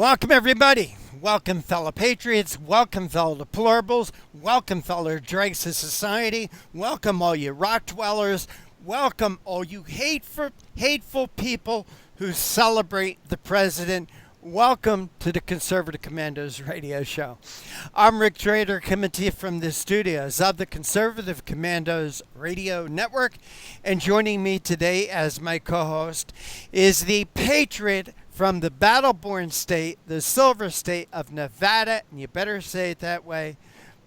Welcome, everybody. Welcome, fellow patriots. Welcome, fellow deplorables. Welcome, fellow dregs of society. Welcome, all you rock dwellers. Welcome, all you hateful people who celebrate the president. Welcome to the Conservative Commandos radio show. I'm Rick Trader, coming to you from the studios of the Conservative Commandos radio network. And joining me today as my co-host is the patriot from the battle-born state, the silver state of Nevada. And you better say it that way.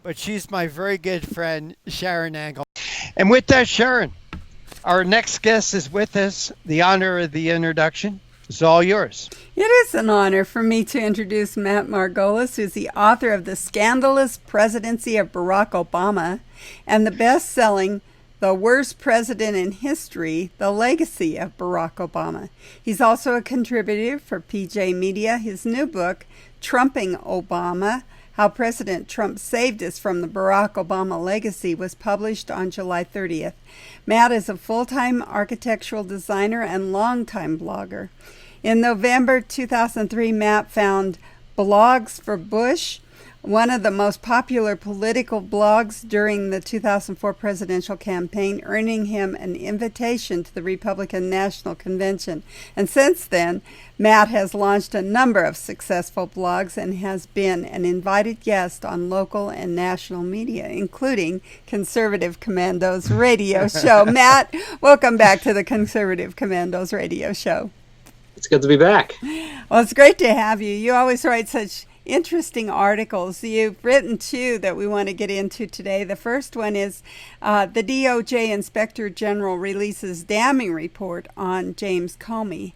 But she's my very good friend, Sharron Angle. And with that, Sharron, our next guest is with us. The honor of the introduction is all yours. It is an honor for me to introduce Matt Margolis, who's the author of The Scandalous Presidency of Barack Obama and the best-selling The Worst President in History, The Legacy of Barack Obama. He's also a contributor for PJ Media. His new book, Trumping Obama, How President Trump Saved Us from the Barack Obama Legacy, was published on July 30th. Matt is a full-time architectural designer and longtime blogger. In November 2003, Matt found Blogs for Bush, one of the most popular political blogs during the 2004 presidential campaign, earning him an invitation to the Republican National Convention. And since then, Matt has launched a number of successful blogs and has been an invited guest on local and national media, including Conservative Commandos radio show. Matt, welcome back to the Conservative Commandos radio show. It's good to be back. Well, it's great to have you. You always write such interesting articles. You've written two that we want to get into today. The first one is the DOJ Inspector General releases damning report on James Comey.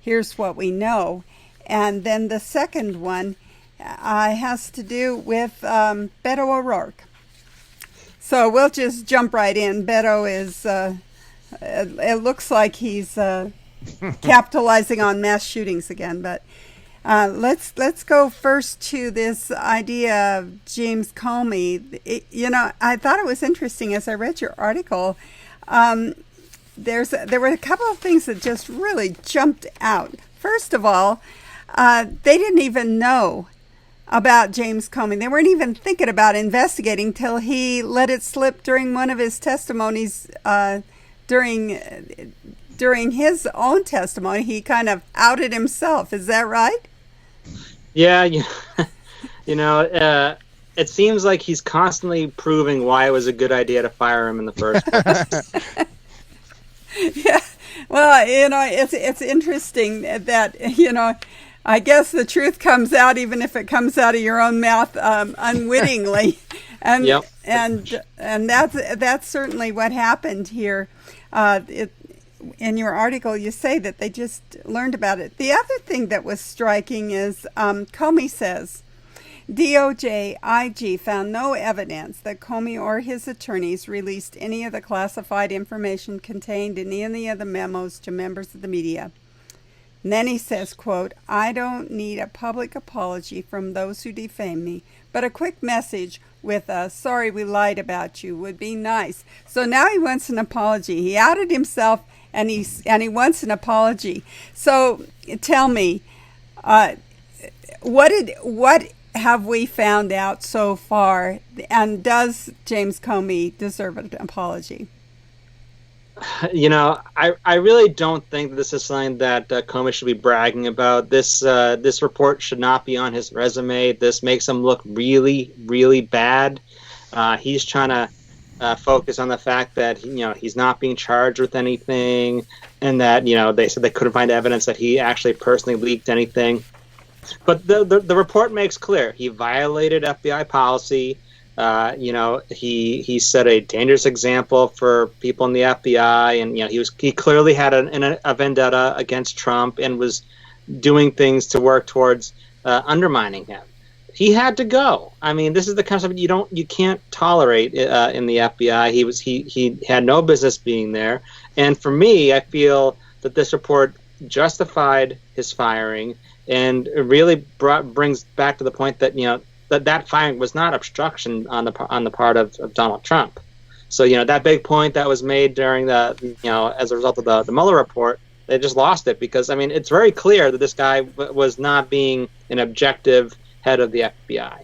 Here's what we know. And then the second one has to do with Beto O'Rourke. So we'll just jump right in. Beto is, it looks like he's capitalizing on mass shootings again, but let's go first to this idea of James Comey. I thought it was interesting as I read your article. There were a couple of things that just really jumped out. First of all, they didn't even know about James Comey. They weren't even thinking about investigating till he let it slip during one of his testimonies. During his own testimony, he kind of outed himself. Is that right? Yeah, it seems like he's constantly proving why it was a good idea to fire him in the first place. Yeah, well, it's interesting that, I guess the truth comes out even if it comes out of your own mouth unwittingly. And yep. and that's certainly what happened here. In your article, you say that they just learned about it. The other thing that was striking is Comey says, DOJ IG found no evidence that Comey or his attorneys released any of the classified information contained in any of the memos to members of the media. And then he says, quote, I don't need a public apology from those who defame me, but a quick message with a sorry we lied about you would be nice. So now he wants an apology. He outed himself and he wants an apology. So tell me, what have we found out so far, and does James Comey deserve an apology? I really don't think that this is something that Comey should be bragging about. This report should not be on his resume. This makes him look really, really bad. He's trying to focus on the fact that he's not being charged with anything, and that they said they couldn't find evidence that he actually personally leaked anything. But the report makes clear he violated FBI policy. He set a dangerous example for people in the FBI, and he clearly had a vendetta against Trump and was doing things to work towards undermining him. He had to go. I mean, this is the kind of stuff you can't tolerate in the FBI. He had no business being there. And for me, I feel that this report justified his firing and it really brings back to the point that that firing was not obstruction on the part of Donald Trump. So that big point that was made during as a result of the Mueller report they just lost it, because I mean it's very clear that this guy was not being an objective head of the FBI.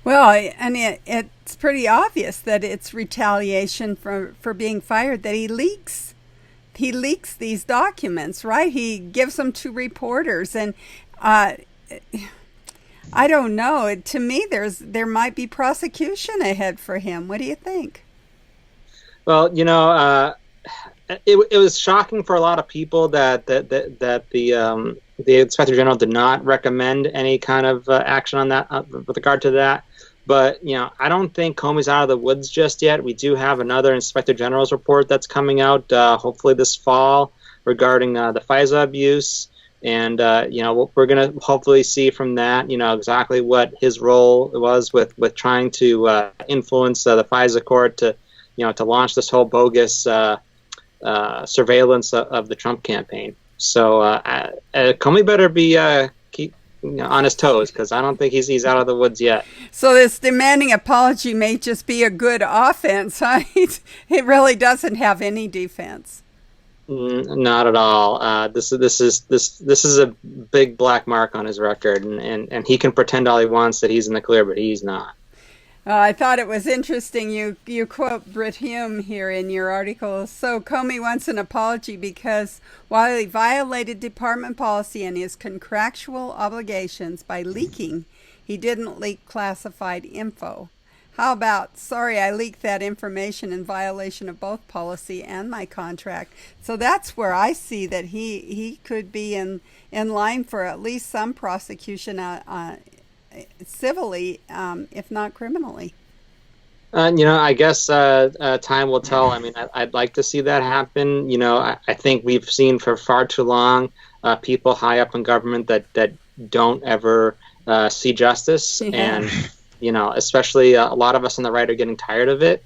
Well, and it's pretty obvious that it's retaliation for being fired, that he leaks these documents, right? He gives them to reporters, and I don't know. To me, there might be prosecution ahead for him. What do you think? Well, it was shocking for a lot of people that the Inspector General did not recommend any kind of action on that with regard to that. But I don't think Comey's out of the woods just yet. We do have another Inspector General's report that's coming out hopefully this fall regarding the FISA abuse, and we're going to hopefully see from that exactly what his role was with trying to influence the FISA court to launch this whole bogus surveillance of the Trump campaign. So Comey better be keep on his toes, because I don't think he's out of the woods yet. So this demanding apology may just be a good offense, huh? It really doesn't have any defense. Not at all. This is a big black mark on his record, and he can pretend all he wants that he's in the clear, but he's not. I thought it was interesting. You quote Britt Hume here in your article. So Comey wants an apology because while he violated department policy and his contractual obligations by leaking, he didn't leak classified info. How about, sorry, I leaked that information in violation of both policy and my contract. So that's where I see that he could be in line for at least some prosecution civilly, if not criminally. I guess time will tell. I mean, I'd like to see that happen. I think we've seen for far too long people high up in government that don't ever see justice. Yeah. And, especially a lot of us on the right are getting tired of it.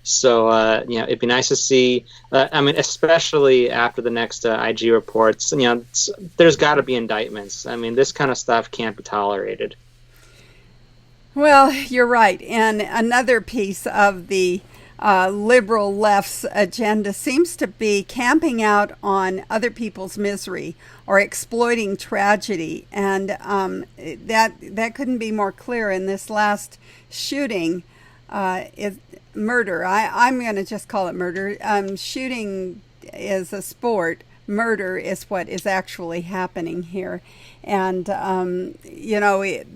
So, it'd be nice to see, especially after the next IG reports, there's got to be indictments. I mean, this kind of stuff can't be tolerated. Well, you're right. And another piece of the liberal left's agenda seems to be camping out on other people's misery or exploiting tragedy. And that couldn't be more clear in this last shooting. Murder. I'm going to just call it murder. Shooting is a sport. Murder is what is actually happening here. And,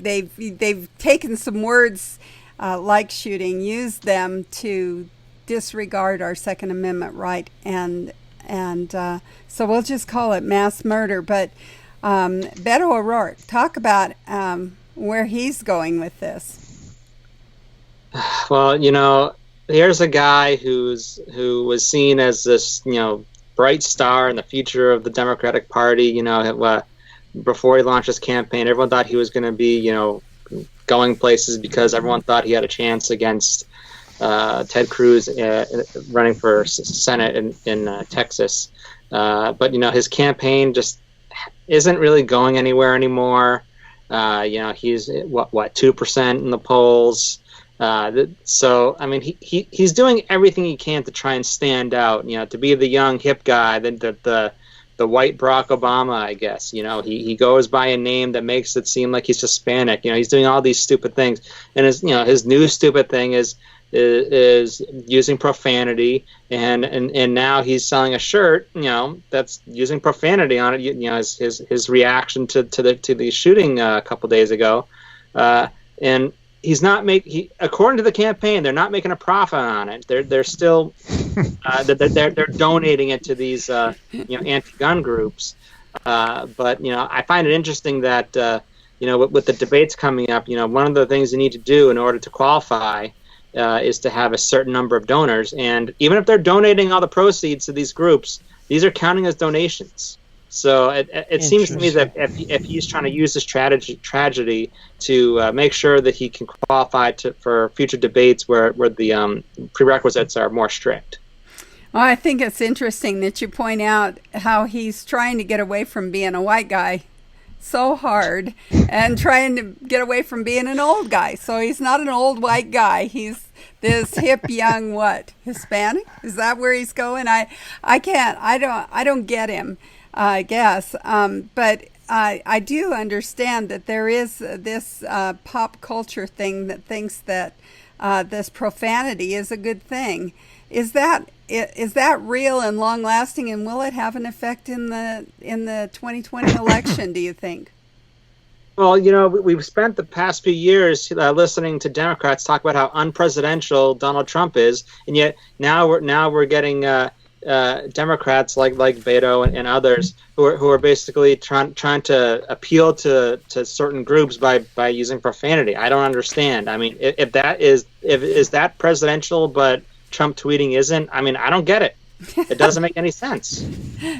they've taken some words like shooting, used them to disregard our Second Amendment right. And so we'll just call it mass murder. But Beto O'Rourke, talk about where he's going with this. Well, here's a guy who was seen as this, bright star in the future of the Democratic Party. Before he launched his campaign, everyone thought he was going to be, going places because everyone thought he had a chance against Ted Cruz running for Senate in Texas. But his campaign just isn't really going anywhere anymore. He's what 2% in the polls. So I mean, he's doing everything he can to try and stand out. To be the young hip guy, the white Barack Obama, I guess. He goes by a name that makes it seem like he's Hispanic. He's doing all these stupid things, and his new stupid thing is using profanity, and now he's selling a shirt, that's using profanity on it. His reaction to the shooting a couple days ago, and he's not according to the campaign, they're not making a profit on it. They're still they're donating it to these anti-gun groups. But I find it interesting that with the debates coming up, one of the things you need to do in order to qualify is to have a certain number of donors, and even if they're donating all the proceeds to these groups, these are counting as donations. So it seems to me that if he's trying to use this tragedy to make sure that he can qualify for future debates where the prerequisites are more strict. Well, I think it's interesting that you point out how he's trying to get away from being a white guy so hard and trying to get away from being an old guy. So he's not an old white guy. He's this hip young Hispanic? Is that where he's going? I don't get him. I guess. But I do understand that there is this pop culture thing that thinks that this profanity is a good thing. Is that real and long lasting, and will it have an effect in the 2020 election, do you think? Well, we've spent the past few years listening to Democrats talk about how unpresidential Donald Trump is, and yet now we're getting Democrats like Beto and others who are basically trying to appeal to certain groups by using profanity. I don't understand. I mean, if that presidential, but Trump tweeting isn't, I mean, I don't get it. It doesn't make any sense.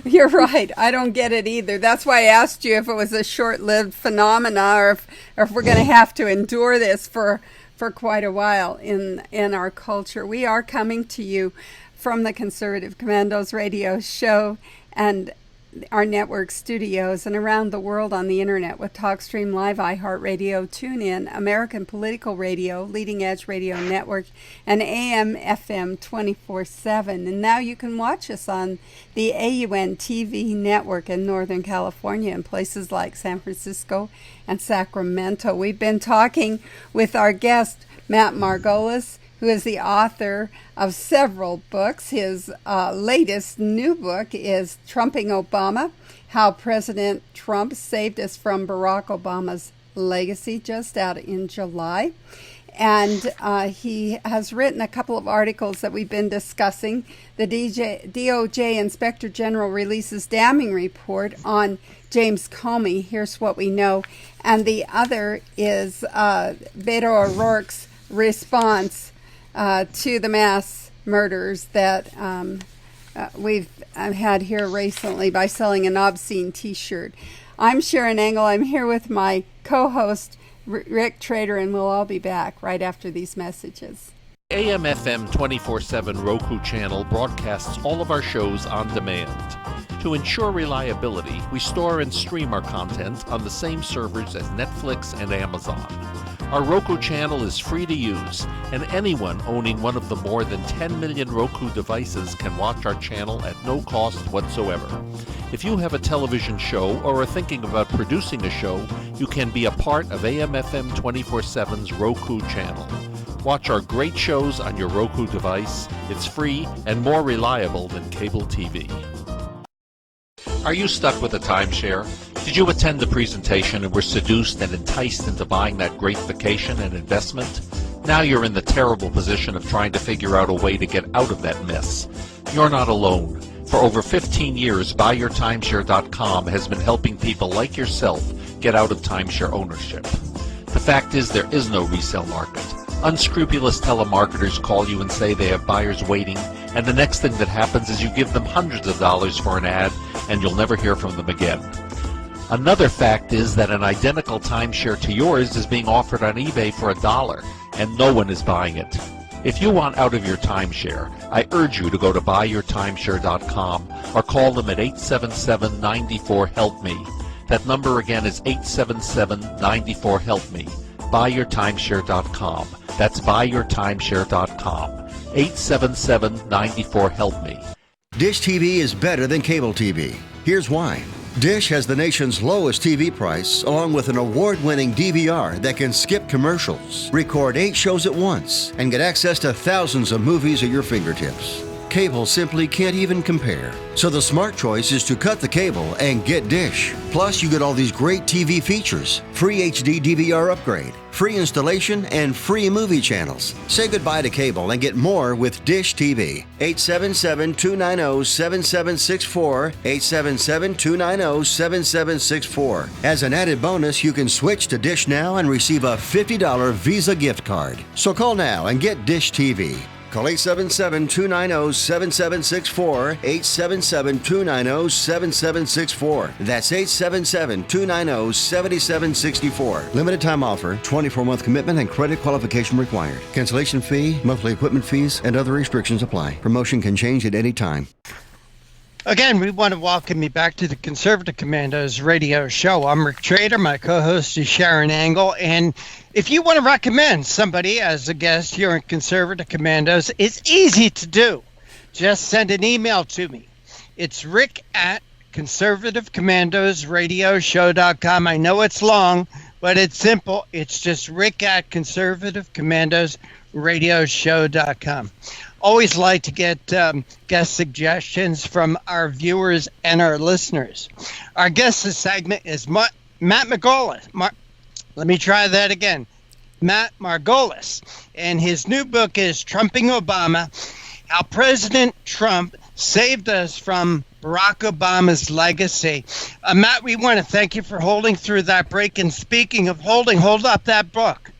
You're right. I don't get it either. That's why I asked you if it was a short-lived phenomena, or if we're going to have to endure this for quite a while in our culture. We are coming to you from the Conservative Commandos radio show and our network studios and around the world on the internet with TalkStream Live, iHeartRadio, TuneIn, American Political Radio, Leading Edge Radio Network, and AM FM 24/7. And now you can watch us on the AUN TV network in Northern California and places like San Francisco and Sacramento. We've been talking with our guest, Matt Margolis, who is the author of several books. His latest new book is Trumping Obama, How President Trump Saved Us from Barack Obama's Legacy, just out in July. And he has written a couple of articles that we've been discussing. The DOJ Inspector General releases damning report on James Comey. Here's what we know. And the other is Beto O'Rourke's response to the mass murders that we've had here recently by selling an obscene T-shirt. I'm Sharron Engel. I'm here with my co-host, Rick Trader, and we'll all be back right after these messages. AM/FM 24/7 Roku channel broadcasts all of our shows on demand. To ensure reliability, we store and stream our content on the same servers as Netflix and Amazon. Our Roku channel is free to use, and anyone owning one of the more than 10 million Roku devices can watch our channel at no cost whatsoever. If you have a television show or are thinking about producing a show, you can be a part of AM/FM 24/7's Roku channel. Watch our great shows on your Roku device. It's free and more reliable than cable TV. Are you stuck with a timeshare? Did you attend the presentation and were seduced and enticed into buying that great vacation and investment? Now you're in the terrible position of trying to figure out a way to get out of that mess. You're not alone. For over 15 years, BuyYourTimeshare.com has been helping people like yourself get out of timeshare ownership. The fact is, there is no resale market. Unscrupulous telemarketers call you and say they have buyers waiting, and the next thing that happens is you give them hundreds of dollars for an ad, and you'll never hear from them again. Another fact is that an identical timeshare to yours is being offered on eBay for $1, and no one is buying it. If you want out of your timeshare, I urge you to go to buyyourtimeshare.com or call them at 877-94-HELP-ME. That number again is 877-94-HELP-ME. Buyyourtimeshare.com. That's buyyourtimeshare.com. 877-94-HELP-ME. Dish TV is better than cable TV. Here's why. Dish has the nation's lowest TV price, along with an award-winning DVR that can skip commercials, record 8 shows at once, and get access to thousands of movies at your fingertips. Cable simply can't even compare. So the smart choice is to cut the cable and get Dish. Plus, you get all these great TV features, free HD DVR upgrade, free installation, and free movie channels. Say goodbye to cable and get more with Dish TV. 877-290-7764, 877-290-7764. As an added bonus, you can switch to Dish now and receive a $50 Visa gift card. So call now and get Dish TV. Call 877-290-7764, 877-290-7764. That's 877-290-7764. Limited time offer, 24-month commitment and credit qualification required. Cancellation fee, monthly equipment fees, and other restrictions apply. Promotion can change at any time. Again, we want to welcome you back to the Conservative Commandos radio show. I'm Rick Trader. My co-host is Sharron Engel. And if you want to recommend somebody as a guest here in Conservative Commandos, it's easy to do. Just send an email to me. It's rick at conservativecommandosradioshow.com. I know it's long, but it's simple. It's just Rick at conservativecommandosradioshow.com. Always like to get guest suggestions from our viewers and our listeners. Our guest this segment is Matt Margolis. Let me try that again. Matt Margolis. And his new book is Trumping Obama, How President Trump Saved Us from Barack Obama's Legacy. Matt, we want to thank you for holding through that break. And speaking of holding, hold up that book.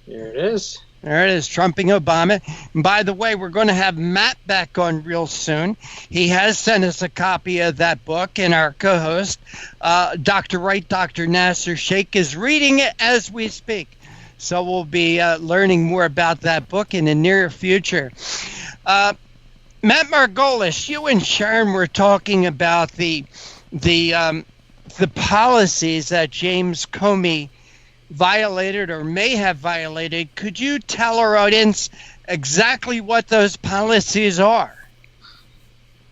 Here it is. There it is, Trumping Obama. And by the way, we're going to have Matt back on real soon. He has sent us a copy of that book, and our co-host, Dr. Wright, Dr. Nasser Sheikh, is reading it as we speak. So we'll be learning more about that book in the near future. Matt Margolis, you and Sharron were talking about the policies that James Comey violated or may have violated. Could you tell our audience exactly what those policies are?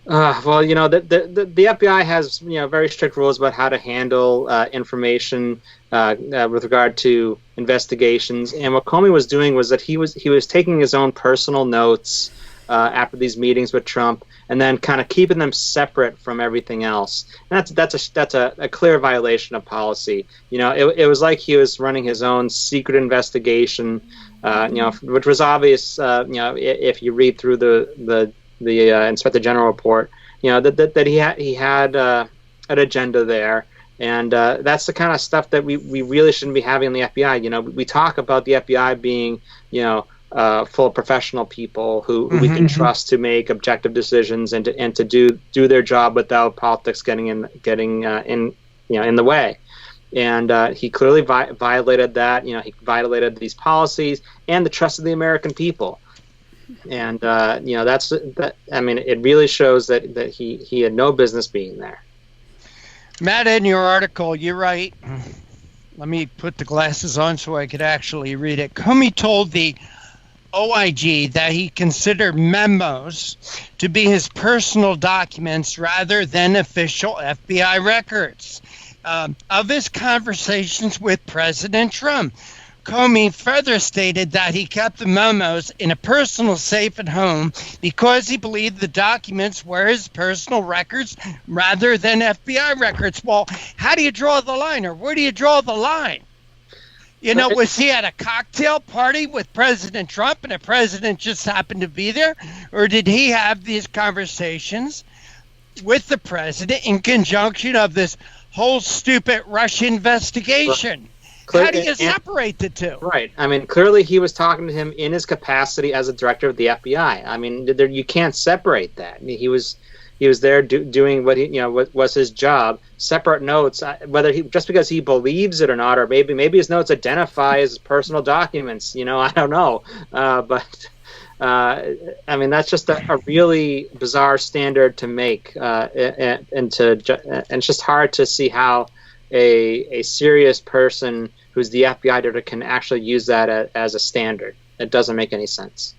Well, the FBI has very strict rules about how to handle information with regard to investigations. And what Comey was doing was that he was taking his own personal notes after these meetings with Trump, and then kind of keeping them separate from everything else. And that's a clear violation of policy. It was like he was running his own secret investigation, which was obvious. If you read through the Inspector General report, that he had an agenda there. And that's the kind of stuff that we really shouldn't be having in the FBI. We talk about the FBI being, full of professional people who we can trust to make objective decisions and to do their job without politics getting in the way. And he clearly violated that. He violated these policies and the trust of the American people. And that's that. I mean, it really shows that he had no business being there. Matt, in your article, you write. Let me put the glasses on so I could actually read it. Comey told the OIG that he considered memos to be his personal documents rather than official FBI records of his conversations with President Trump. Comey further stated that he kept the memos in a personal safe at home because he believed the documents were his personal records rather than FBI records. Well, how do you draw the line, or where do you draw the line? Was he at a cocktail party with President Trump and the president just happened to be there? Or did he have these conversations with the president in conjunction of this whole stupid Russia investigation? How do you separate the two? Right. I mean, clearly he was talking to him in his capacity as a director of the FBI. I mean, you can't separate that. He was there doing what was his job. Separate notes, whether just because he believes it or not, or maybe his notes identify as personal documents. I don't know. But I mean, that's just a really bizarre standard to make, and it's just hard to see how a serious person who's the FBI director can actually use that as a standard. It doesn't make any sense.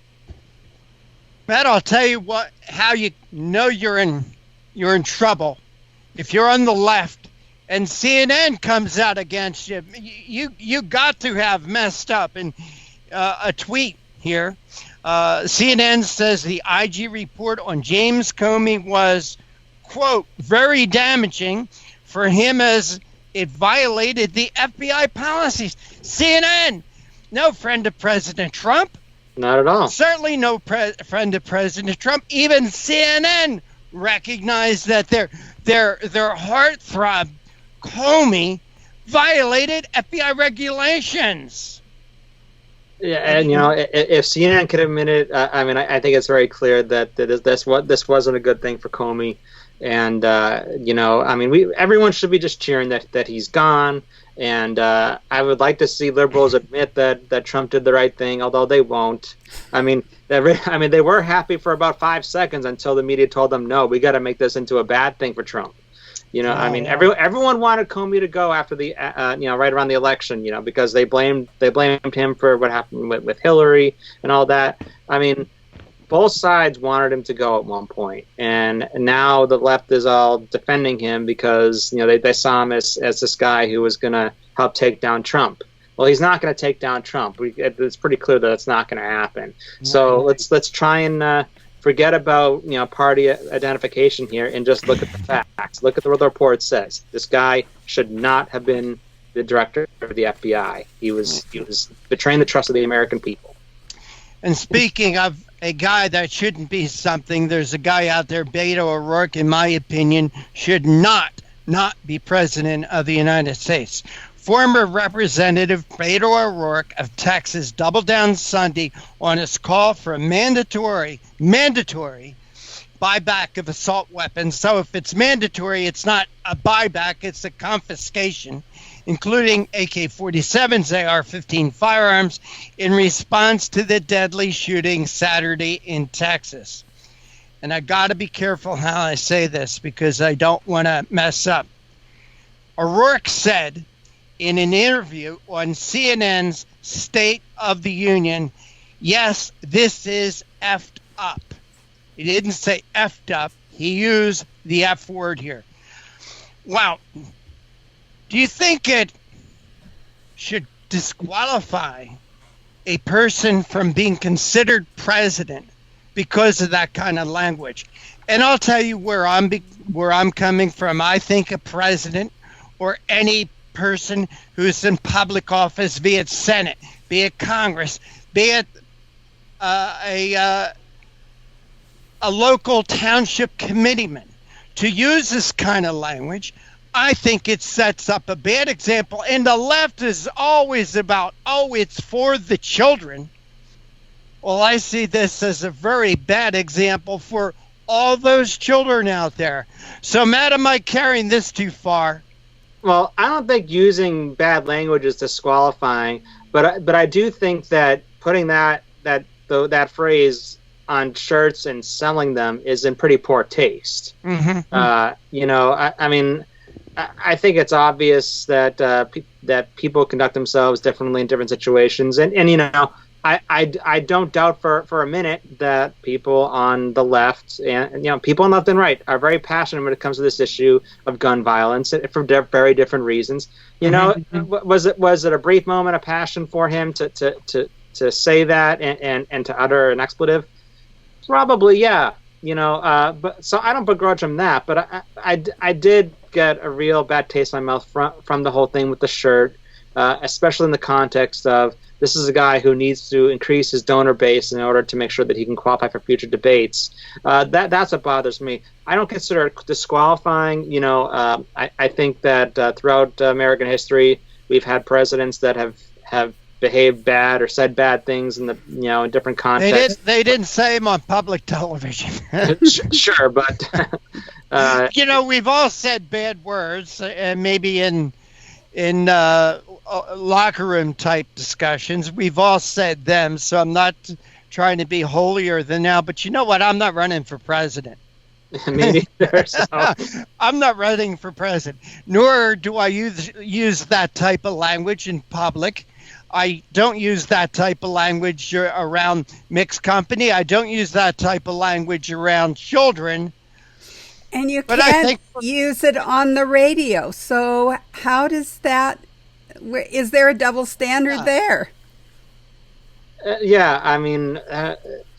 Matt, I'll tell you how you know you're in trouble. If you're on the left and CNN comes out against you, you got to have messed up. And a tweet here, CNN says the IG report on James Comey was, quote, very damaging for him as it violated the FBI policies. CNN, no friend of President Trump. Not at all. Certainly no friend of President Trump. Even CNN recognized that their heartthrob Comey violated FBI regulations. Yeah, and if CNN could admit it, I think it's very clear that this wasn't a good thing for Comey. And everyone should be just cheering that he's gone. And I would like to see liberals admit that Trump did the right thing, although they won't. They were happy for about 5 seconds until the media told them, no, we got to make this into a bad thing for Trump. Everyone wanted Comey to go after the right around the election, because they blamed him for what happened with Hillary and all that. I mean, both sides wanted him to go at one point, and now the left is all defending him because they saw him as this guy who was going to help take down Trump. Well, he's not going to take down Trump. It's pretty clear that it's not going to happen. So let's try and forget about party identification here and just look at the facts. Look at what the report says. This guy should not have been the director of the FBI. He was betraying the trust of the American people. And speaking of a guy that shouldn't be something, there's a guy out there, Beto O'Rourke, in my opinion, should not be president of the United States. Former Representative Beto O'Rourke of Texas doubled down Sunday on his call for a mandatory buyback of assault weapons. So if it's mandatory, it's not a buyback, it's a confiscation, including AK-47s, AR-15 firearms, in response to the deadly shooting Saturday in Texas. And I got to be careful how I say this because I don't want to mess up. O'Rourke said in an interview on CNN's State of the Union, yes, this is effed up. He didn't say effed up. He used the F word here. Wow. Do you think it should disqualify a person from being considered president because of that kind of language? And I'll tell you where I'm coming from. I think a president or any person who's in public office, be it Senate, be it Congress, be it a local township committeeman, to use this kind of language, I think it sets up a bad example. And the left is always about, it's for the children. Well, I see this as a very bad example for all those children out there. So, Matt, am I carrying this too far? Well, I don't think using bad language is disqualifying, but I do think that putting that phrase on shirts and selling them is in pretty poor taste. Mm-hmm. I mean, I think it's obvious that that people conduct themselves differently in different situations, and I don't doubt for a minute that people on the left and people on left and right are very passionate when it comes to this issue of gun violence for very different reasons. Was it a brief moment of passion for him to say that and to utter an expletive? Probably, yeah. But so I don't begrudge him that, but I did get a real bad taste in my mouth from the whole thing with the shirt, especially in the context of this is a guy who needs to increase his donor base in order to make sure that he can qualify for future debates. That's what bothers me. I don't consider it disqualifying. I think that throughout American history, we've had presidents that have behaved bad or said bad things in in different contexts. They didn't say them on public television. Sure, but we've all said bad words, and maybe in locker room type discussions, we've all said them. So I'm not trying to be holier than thou. But you know what? I'm not running for president. Me neither. So. I'm not running for president. Nor do I use that type of language in public. I don't use that type of language around mixed company. I don't use that type of language around children. And you can't use it on the radio. So how does that, is there a double standard there? Yeah, I mean,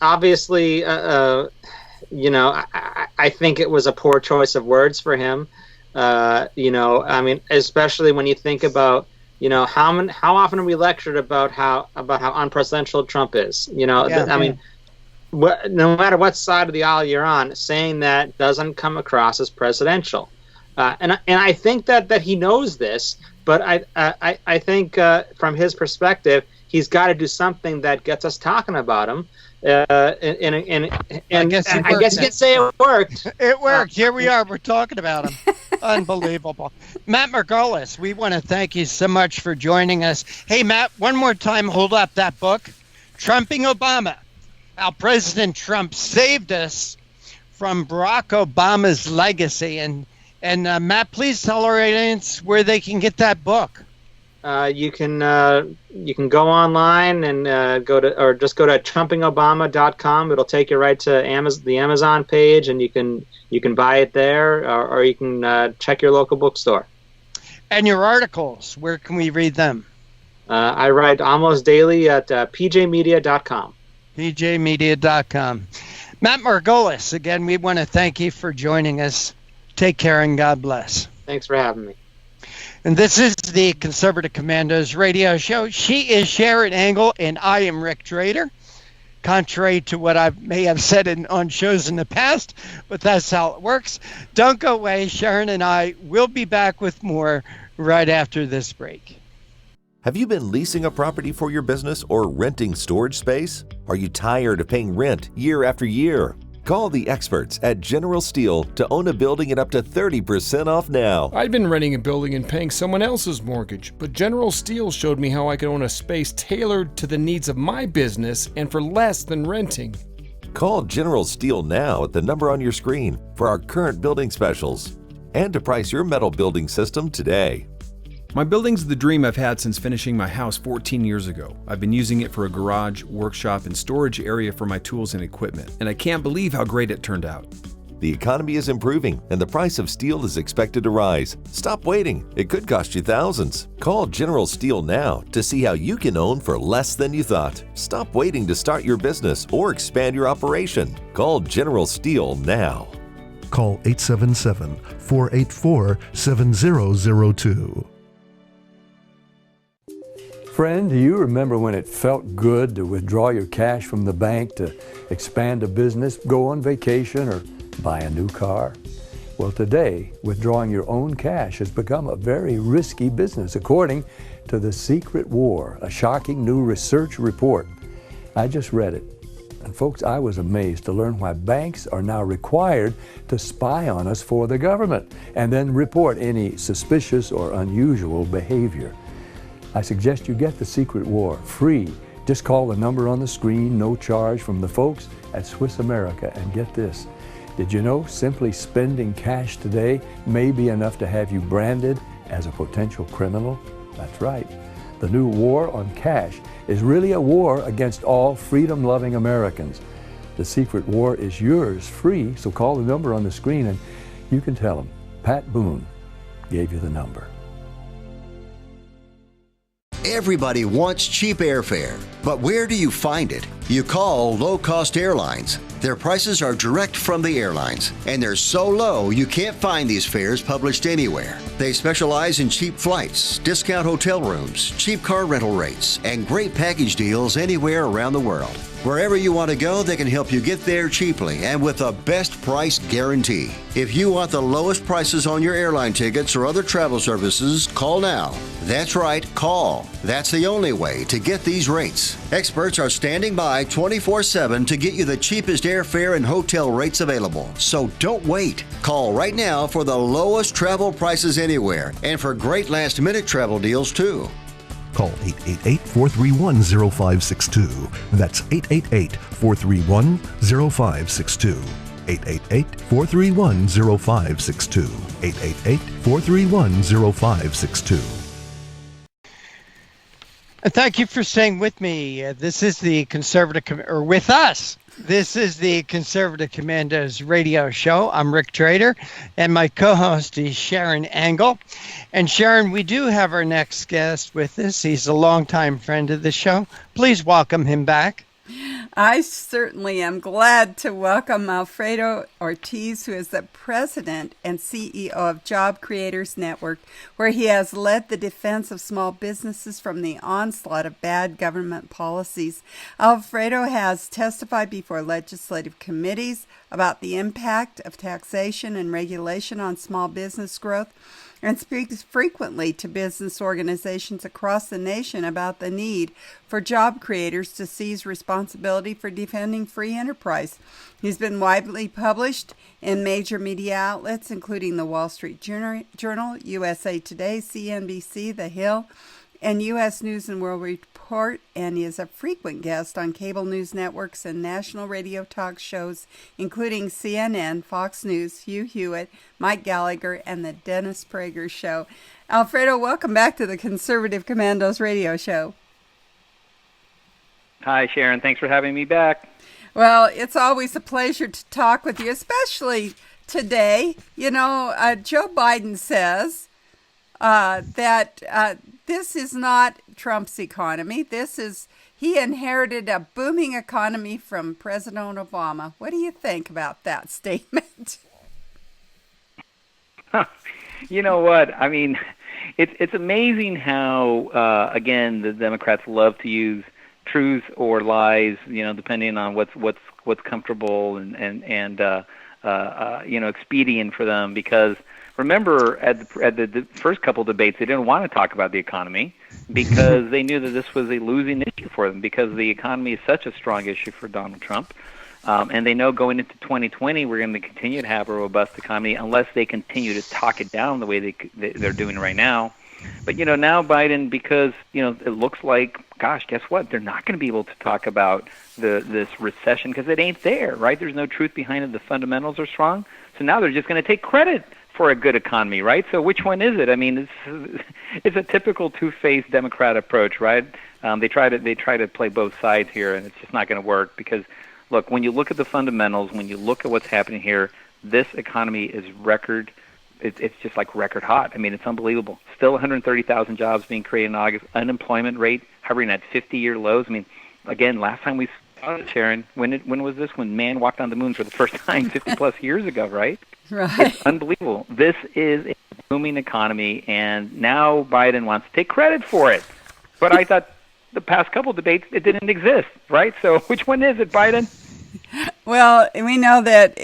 obviously, I think it was a poor choice of words for him. I mean, especially when you think about, how often are we lectured about how unpresidential Trump is? I mean, no matter what side of the aisle you're on, saying that doesn't come across as presidential. And I think that he knows this, but I think from his perspective, he's got to do something that gets us talking about him. And I guess you can say it worked. It worked. Here we are. We're talking about him. Unbelievable. Matt Margolis, we want to thank you so much for joining us. Hey, Matt, one more time, hold up that book, Trumping Obama, How President Trump Saved Us from Barack Obama's Legacy. And Matt, please tell our audience where they can get that book. You can go online and just go to trumpingobama.com. It'll take you right to the Amazon page, and you can buy it there, or you can check your local bookstore. And your articles, where can we read them? I write almost daily at pjmedia.com. pjmedia.com. Matt Margolis, again, we want to thank you for joining us. Take care and God bless. Thanks for having me. And this is the Conservative Commandos radio show. She is Sharron Angle, and I am Rick Trader. Contrary to what I may have said on shows in the past, but that's how it works. Don't go away. Sharron and I will be back with more right after this break. Have you been leasing a property for your business or renting storage space? Are you tired of paying rent year after year? Call the experts at General Steel to own a building at up to 30% off now. I'd been renting a building and paying someone else's mortgage, but General Steel showed me how I could own a space tailored to the needs of my business and for less than renting. Call General Steel now at the number on your screen for our current building specials and to price your metal building system today. My building's the dream I've had since finishing my house 14 years ago. I've been using it for a garage, workshop, and storage area for my tools and equipment, and I can't believe how great it turned out. The economy is improving and the price of steel is expected to rise. Stop waiting. It could cost you thousands. Call General Steel now to see how you can own for less than you thought. Stop waiting to start your business or expand your operation. Call General Steel now. Call 877-484-7002. Friend, do you remember when it felt good to withdraw your cash from the bank to expand a business, go on vacation, or buy a new car? Well, today, withdrawing your own cash has become a very risky business, according to The Secret War, a shocking new research report. I just read it. And folks, I was amazed to learn why banks are now required to spy on us for the government and then report any suspicious or unusual behavior. I suggest you get The Secret War free. Just call the number on the screen, no charge, from the folks at Swiss America, and get this. Did you know simply spending cash today may be enough to have you branded as a potential criminal? That's right. The new war on cash is really a war against all freedom-loving Americans. The Secret War is yours free, so call the number on the screen and you can tell them Pat Boone gave you the number. Everybody wants cheap airfare, but where do you find it? You call low-cost airlines. Their prices are direct from the airlines, and they're so low you can't find these fares published anywhere. They specialize in cheap flights, discount hotel rooms, cheap car rental rates, and great package deals anywhere around the world. Wherever you want to go, they can help you get there cheaply and with a best price guarantee. If you want the lowest prices on your airline tickets or other travel services, call now. That's right, call. That's the only way to get these rates. Experts are standing by 24/7 to get you the cheapest airfare and hotel rates available. So don't wait. Call right now for the lowest travel prices anywhere and for great last-minute travel deals too. Call 888-431-0562. That's 888-431-0562. 888-431-0562. 888-431-0562. Thank you for staying with me. This is the with us. This is the Conservative Commandos radio show. I'm Rick Trader, and my co-host is Sharron Angle. And Sharron, we do have our next guest with us. He's a longtime friend of the show. Please welcome him back. I certainly am glad to welcome Alfredo Ortiz, who is the president and CEO of Job Creators Network, where he has led the defense of small businesses from the onslaught of bad government policies. Alfredo has testified before legislative committees about the impact of taxation and regulation on small business growth, and speaks frequently to business organizations across the nation about the need for job creators to seize responsibility for defending free enterprise. He's been widely published in major media outlets, including the Wall Street Journal, USA Today, CNBC, The Hill, and U.S. News and World Report, and he is a frequent guest on cable news networks and national radio talk shows, including CNN, Fox News, Hugh Hewitt, Mike Gallagher, and the Dennis Prager Show. Alfredo, welcome back to the Conservative Commandos radio show. Hi, Sharon. Thanks for having me back. Well, it's always a pleasure to talk with you, especially today. Joe Biden says that this is not Trump's economy. He inherited a booming economy from President Obama. What do you think about that statement? You know what? I mean, it's amazing how, again, the Democrats love to use truth or lies, depending on what's comfortable and expedient for them. Because remember, at the first couple debates, they didn't want to talk about the economy because they knew that this was a losing issue for them, because the economy is such a strong issue for Donald Trump. And they know going into 2020, we're going to continue to have a robust economy unless they continue to talk it down the way they're doing right now. But, now Biden, because, it looks like, gosh, guess what? They're not going to be able to talk about this recession because it ain't there, right? There's no truth behind it. The fundamentals are strong. So now they're just going to take credit for a good economy, right? So which one is it? I mean, it's a typical two-faced Democrat approach, right? They try to play both sides here, and it's just not going to work because, look, when you look at the fundamentals, when you look at what's happening here, this economy is record. It's just like record hot. I mean, it's unbelievable. Still 130,000 jobs being created in August. Unemployment rate hovering at 50-year lows. I mean, again, last time we saw it, Sharon, when was this? When man walked on the moon for the first time 50-plus years ago, right? Right. It's unbelievable. This is a booming economy, and now Biden wants to take credit for it. But I thought the past couple debates, it didn't exist, right? So which one is it, Biden? Well, we know that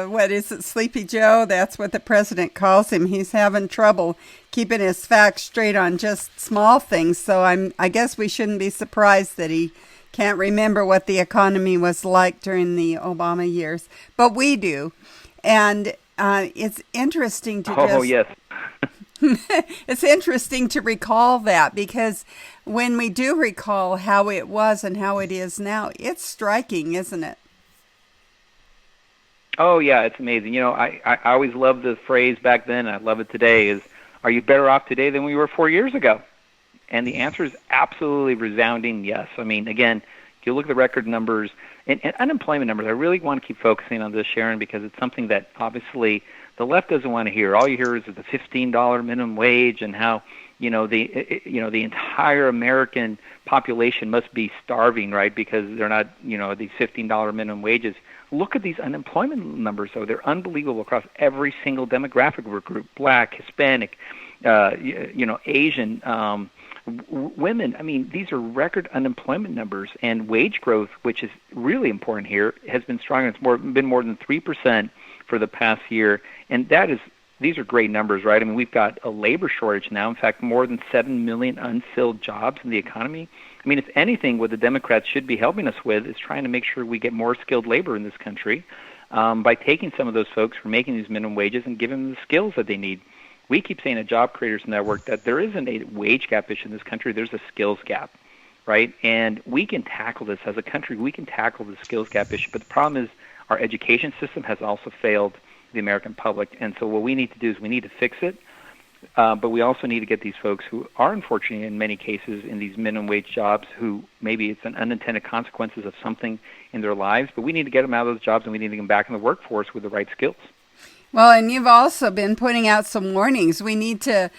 what is it, Sleepy Joe? That's what the president calls him. He's having trouble keeping his facts straight on just small things. So I guess we shouldn't be surprised that he can't remember what the economy was like during the Obama years, but we do, and it's interesting to yes. It's interesting to recall that, because when we do recall how it was and how it is now, it's striking, isn't it? Oh, yeah, it's amazing. I always loved the phrase back then, I love it today, is, are you better off today than we were 4 years ago? And the answer is absolutely resounding yes. I mean, again, if you look at the record numbers and unemployment numbers, I really want to keep focusing on this, Sharon, because it's something that obviously the left doesn't want to hear. All you hear is the $15 minimum wage and how the entire American population must be starving, right? Because they're not these $15 minimum wages. Look at these unemployment numbers, though. They're unbelievable across every single demographic group: Black, Hispanic, Asian, women. I mean, these are record unemployment numbers, and wage growth, which is really important here, has been strong. It's been more than 3% for the past year, and these are great numbers, right? I mean, we've got a labor shortage now. In fact, more than 7 million unfilled jobs in the economy. I mean, if anything, what the Democrats should be helping us with is trying to make sure we get more skilled labor in this country by taking some of those folks who are making these minimum wages and giving them the skills that they need. We keep saying at Job Creators Network that there isn't a wage gap issue in this country. There's a skills gap, right? And we can tackle this as a country. We can tackle the skills gap issue. But the problem is our education system has also failed the American public. And so what we need to do is we need to fix it. But we also need to get these folks who are, unfortunately, in many cases, in these minimum wage jobs, who maybe it's an unintended consequences of something in their lives, but we need to get them out of those jobs and we need to get them back in the workforce with the right skills. Well, and you've also been putting out some warnings. We need to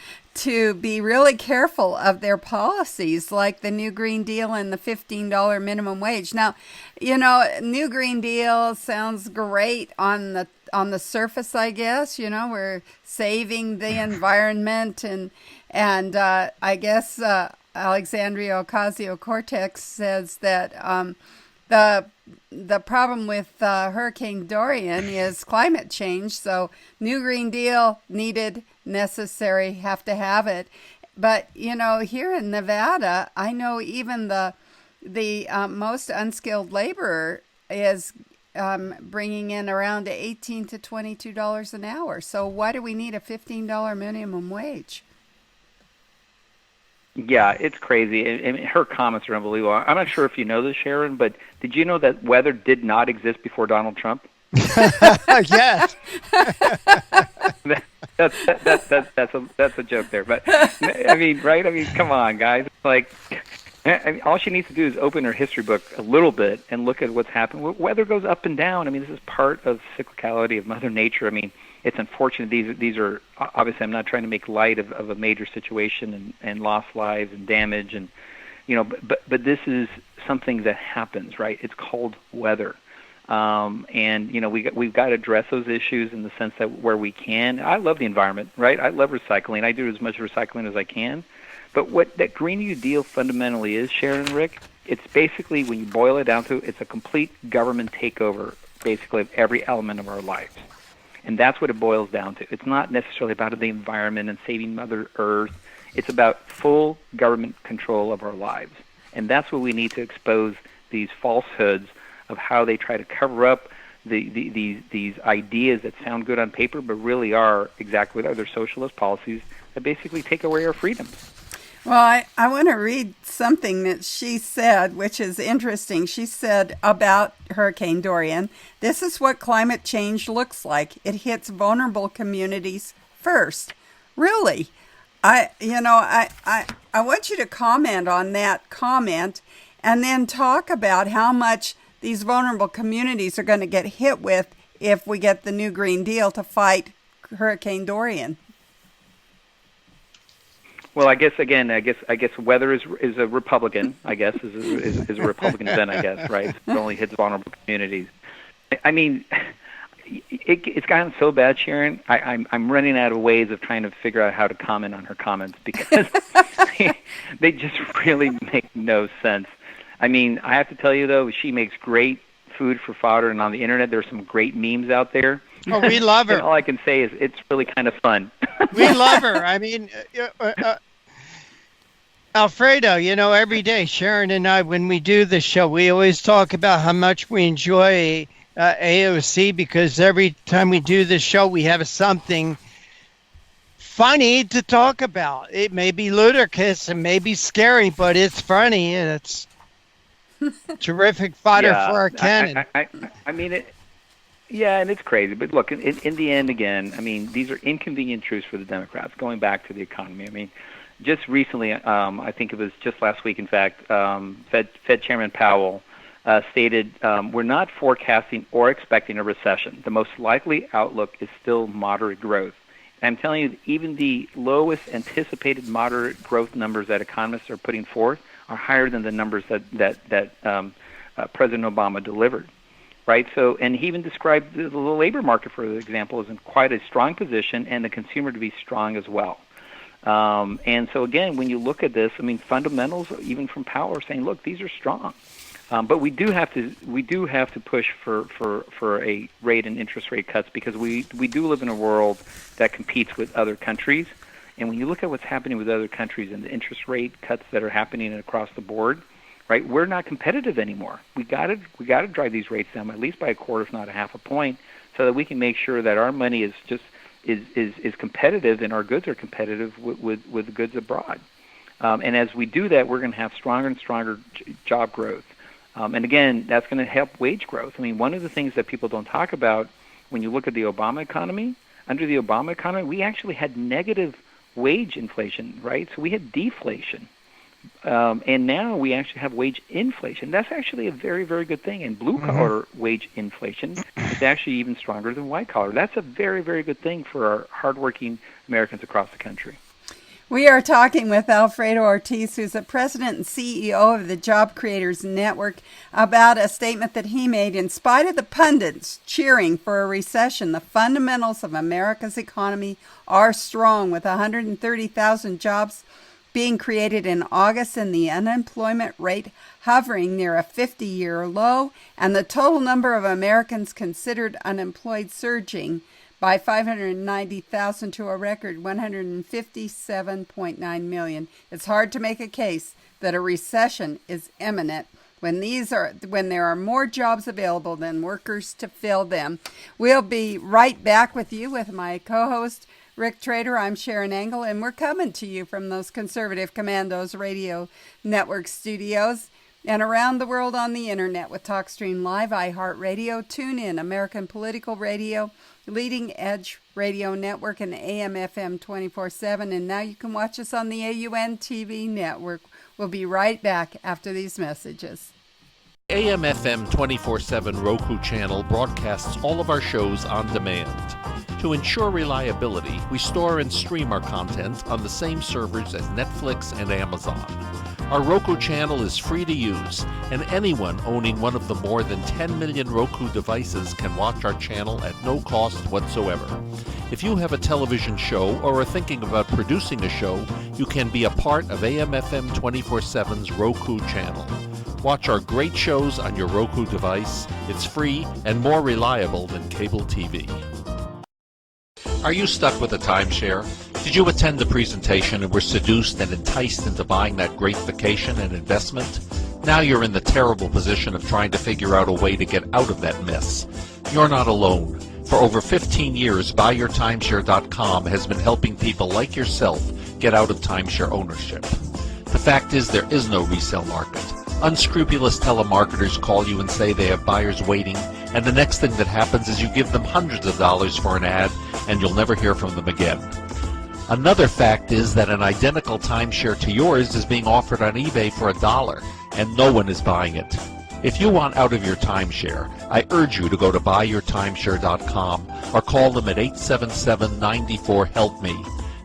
be really careful of their policies, like the New Green Deal and the $15 minimum wage. Now, New Green Deal sounds great on the surface, I guess. We're saving the environment, and I guess Alexandria Ocasio-Cortez says that the problem with Hurricane Dorian is climate change. So New Green Deal needed, necessary, have to have it. But here in Nevada, I know even the most unskilled laborer is bringing in around $18 to $22 an hour. So why do we need a $15 minimum wage? Yeah, it's crazy. I mean, her comments are unbelievable. I'm not sure if you know this, Sharon, but did you know that weather did not exist before Donald Trump? Yes. That's a joke there. But I mean, right? I mean, come on, guys. Like, I mean, all she needs to do is open her history book a little bit and look at what's happened. Weather goes up and down. I mean, this is part of cyclicality of Mother Nature. I mean, it's unfortunate. These are obviously. I'm not trying to make light of a major situation and lost lives and damage and but this is something that happens, right? It's called weather. And we've got to address those issues in the sense that where we can. I love the environment, right? I love recycling. I do as much recycling as I can. But what that Green New Deal fundamentally is, Sharron and Rick, it's basically, when you boil it down to, it's a complete government takeover, basically, of every element of our lives. And that's what it boils down to. It's not necessarily about the environment and saving Mother Earth. It's about full government control of our lives. And that's what we need to expose, these falsehoods of how they try to cover up these ideas that sound good on paper but really are exactly what other socialist policies that basically take away our freedoms. Well, I want to read something that she said, which is interesting. She said about Hurricane Dorian, "This is what climate change looks like. It hits vulnerable communities first." Really? I want you to comment on that comment and then talk about how much these vulnerable communities are going to get hit with if we get the new Green Deal to fight Hurricane Dorian. Well, I guess weather is a Republican. I guess is a Republican then. I guess, right? It only hits vulnerable communities. I mean, it's gotten so bad, Sharron. I'm running out of ways of trying to figure out how to comment on her comments because they just really make no sense. I mean, I have to tell you though, she makes great food for fodder, and on the internet there's some great memes out there. Oh, we love her. And all I can say is it's really kind of fun. We love her. I mean, Alfredo, every day, Sharron and I, when we do the show, we always talk about how much we enjoy AOC because every time we do the show, we have something funny to talk about. It may be ludicrous and may be scary, but it's funny and it's terrific fodder for our cannon. I mean, and it's crazy. But look, in the end, again, I mean, these are inconvenient truths for the Democrats, going back to the economy. I mean, just recently, I think it was just last week, in fact, Fed Chairman Powell stated, we're not forecasting or expecting a recession. The most likely outlook is still moderate growth. And I'm telling you, even the lowest anticipated moderate growth numbers that economists are putting forth are higher than the numbers that President Obama delivered. Right. So, and he even described the labor market, for example, as in quite a strong position, and the consumer to be strong as well. And so, again, when you look at this, I mean, fundamentals, even from Powell, are saying, look, these are strong. But we do have to push for a rate and interest rate cuts because we do live in a world that competes with other countries. And when you look at what's happening with other countries and the interest rate cuts that are happening across the board, right, we're not competitive anymore. We got to drive these rates down at least by a quarter, if not a half a point, so that we can make sure that our money is just is competitive and our goods are competitive with the goods abroad. And as we do that, we're going to have stronger and stronger job growth. And again, that's going to help wage growth. I mean, one of the things that people don't talk about when you look at the Obama economy, under the Obama economy, we actually had negative wage inflation, right? So we had deflation. And now we actually have wage inflation. That's actually a very, very good thing. And blue-collar wage inflation is actually even stronger than white-collar. That's a very, very good thing for our hardworking Americans across the country. We are talking with Alfredo Ortiz, who's the president and CEO of the Job Creators Network, about a statement that he made. In spite of the pundits cheering for a recession, the fundamentals of America's economy are strong, with 130,000 jobs being created in August and the unemployment rate hovering near a 50-year low, and the total number of Americans considered unemployed surging by 590,000 to a record 157.9 million. It's hard to make a case that a recession is imminent when there are more jobs available than workers to fill them. We'll be right back with you with my co-host Rick Trader. I'm Sharron Engel, and we're coming to you from those Conservative Commandos Radio Network studios and around the world on the internet with TalkStream Live, iHeartRadio, TuneIn, American Political Radio, Leading Edge radio network and AM/FM 24/7. And now you can watch us on the AUN TV network. We'll be right back after these messages. AM/FM 24/7 Roku channel broadcasts all of our shows on demand. To ensure reliability, we store and stream our content on the same servers as Netflix and Amazon. Our Roku channel is free to use, and anyone owning one of the more than 10 million Roku devices can watch our channel at no cost whatsoever. If you have a television show or are thinking about producing a show, you can be a part of AM/FM 24/7's Roku channel. Watch our great shows on your Roku device. It's free and more reliable than cable TV. Are you stuck with a timeshare? Did you attend the presentation and were seduced and enticed into buying that great vacation and investment? Now you're in the terrible position of trying to figure out a way to get out of that mess. You're not alone. For over 15 years, BuyYourTimeshare.com has been helping people like yourself get out of timeshare ownership. The fact is, there is no resale market. Unscrupulous telemarketers call you and say they have buyers waiting, and the next thing that happens is you give them hundreds of dollars for an ad, and you'll never hear from them again. Another fact is that an identical timeshare to yours is being offered on eBay for $1, and no one is buying it. If you want out of your timeshare, I urge you to go to buyyourtimeshare.com or call them at 877-94-HELP-ME.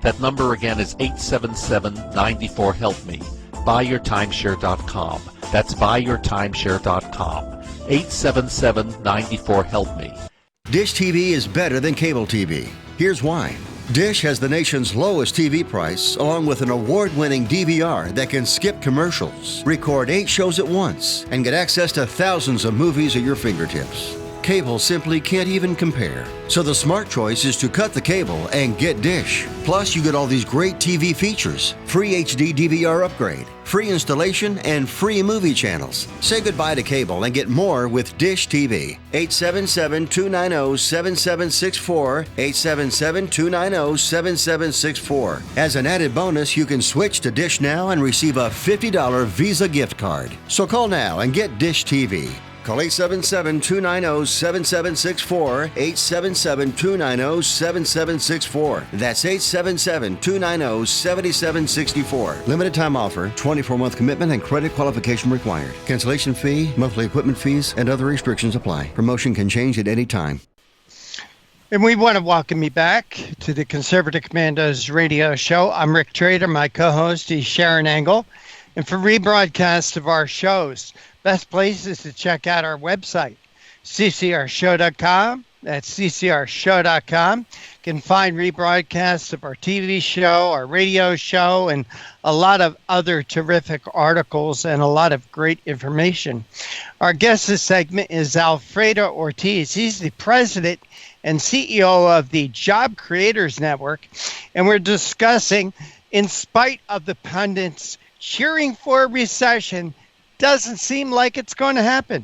That number again is 877-94-HELP-ME. BuyYourTimeshare.com. That's buyyourtimeshare.com. 877-94-HELP-ME. Dish TV is better than cable TV. Here's why. Dish has the nation's lowest TV price, along with an award-winning DVR that can skip commercials, record 8 shows at once, and get access to thousands of movies at your fingertips. Cable simply can't even compare. So the smart choice is to cut the cable and get Dish. Plus, you get all these great TV features, free HD DVR upgrade, free installation, and free movie channels. Say goodbye to cable and get more with Dish TV. 877-290-7764, 877-290-7764. As an added bonus, you can switch to Dish now and receive a $50 Visa gift card. So call now and get Dish TV. Call 877-290-7764, 877-290-7764. That's 877-290-7764. Limited time offer, 24-month commitment and credit qualification required. Cancellation fee, monthly equipment fees, and other restrictions apply. Promotion can change at any time. And we want to welcome you back to the Conservative Commandos radio show. I'm Rick Trader. My co-host is Sharron Engel. And for rebroadcasts of our shows, best place is to check out our website, CCRShow.com. That's CCRShow.com. You can find rebroadcasts of our TV show, our radio show, and a lot of other terrific articles and a lot of great information. Our guest this segment is Alfredo Ortiz. He's the president and CEO of the Job Creators Network, and we're discussing, in spite of the pundits cheering for a recession, doesn't seem like it's going to happen.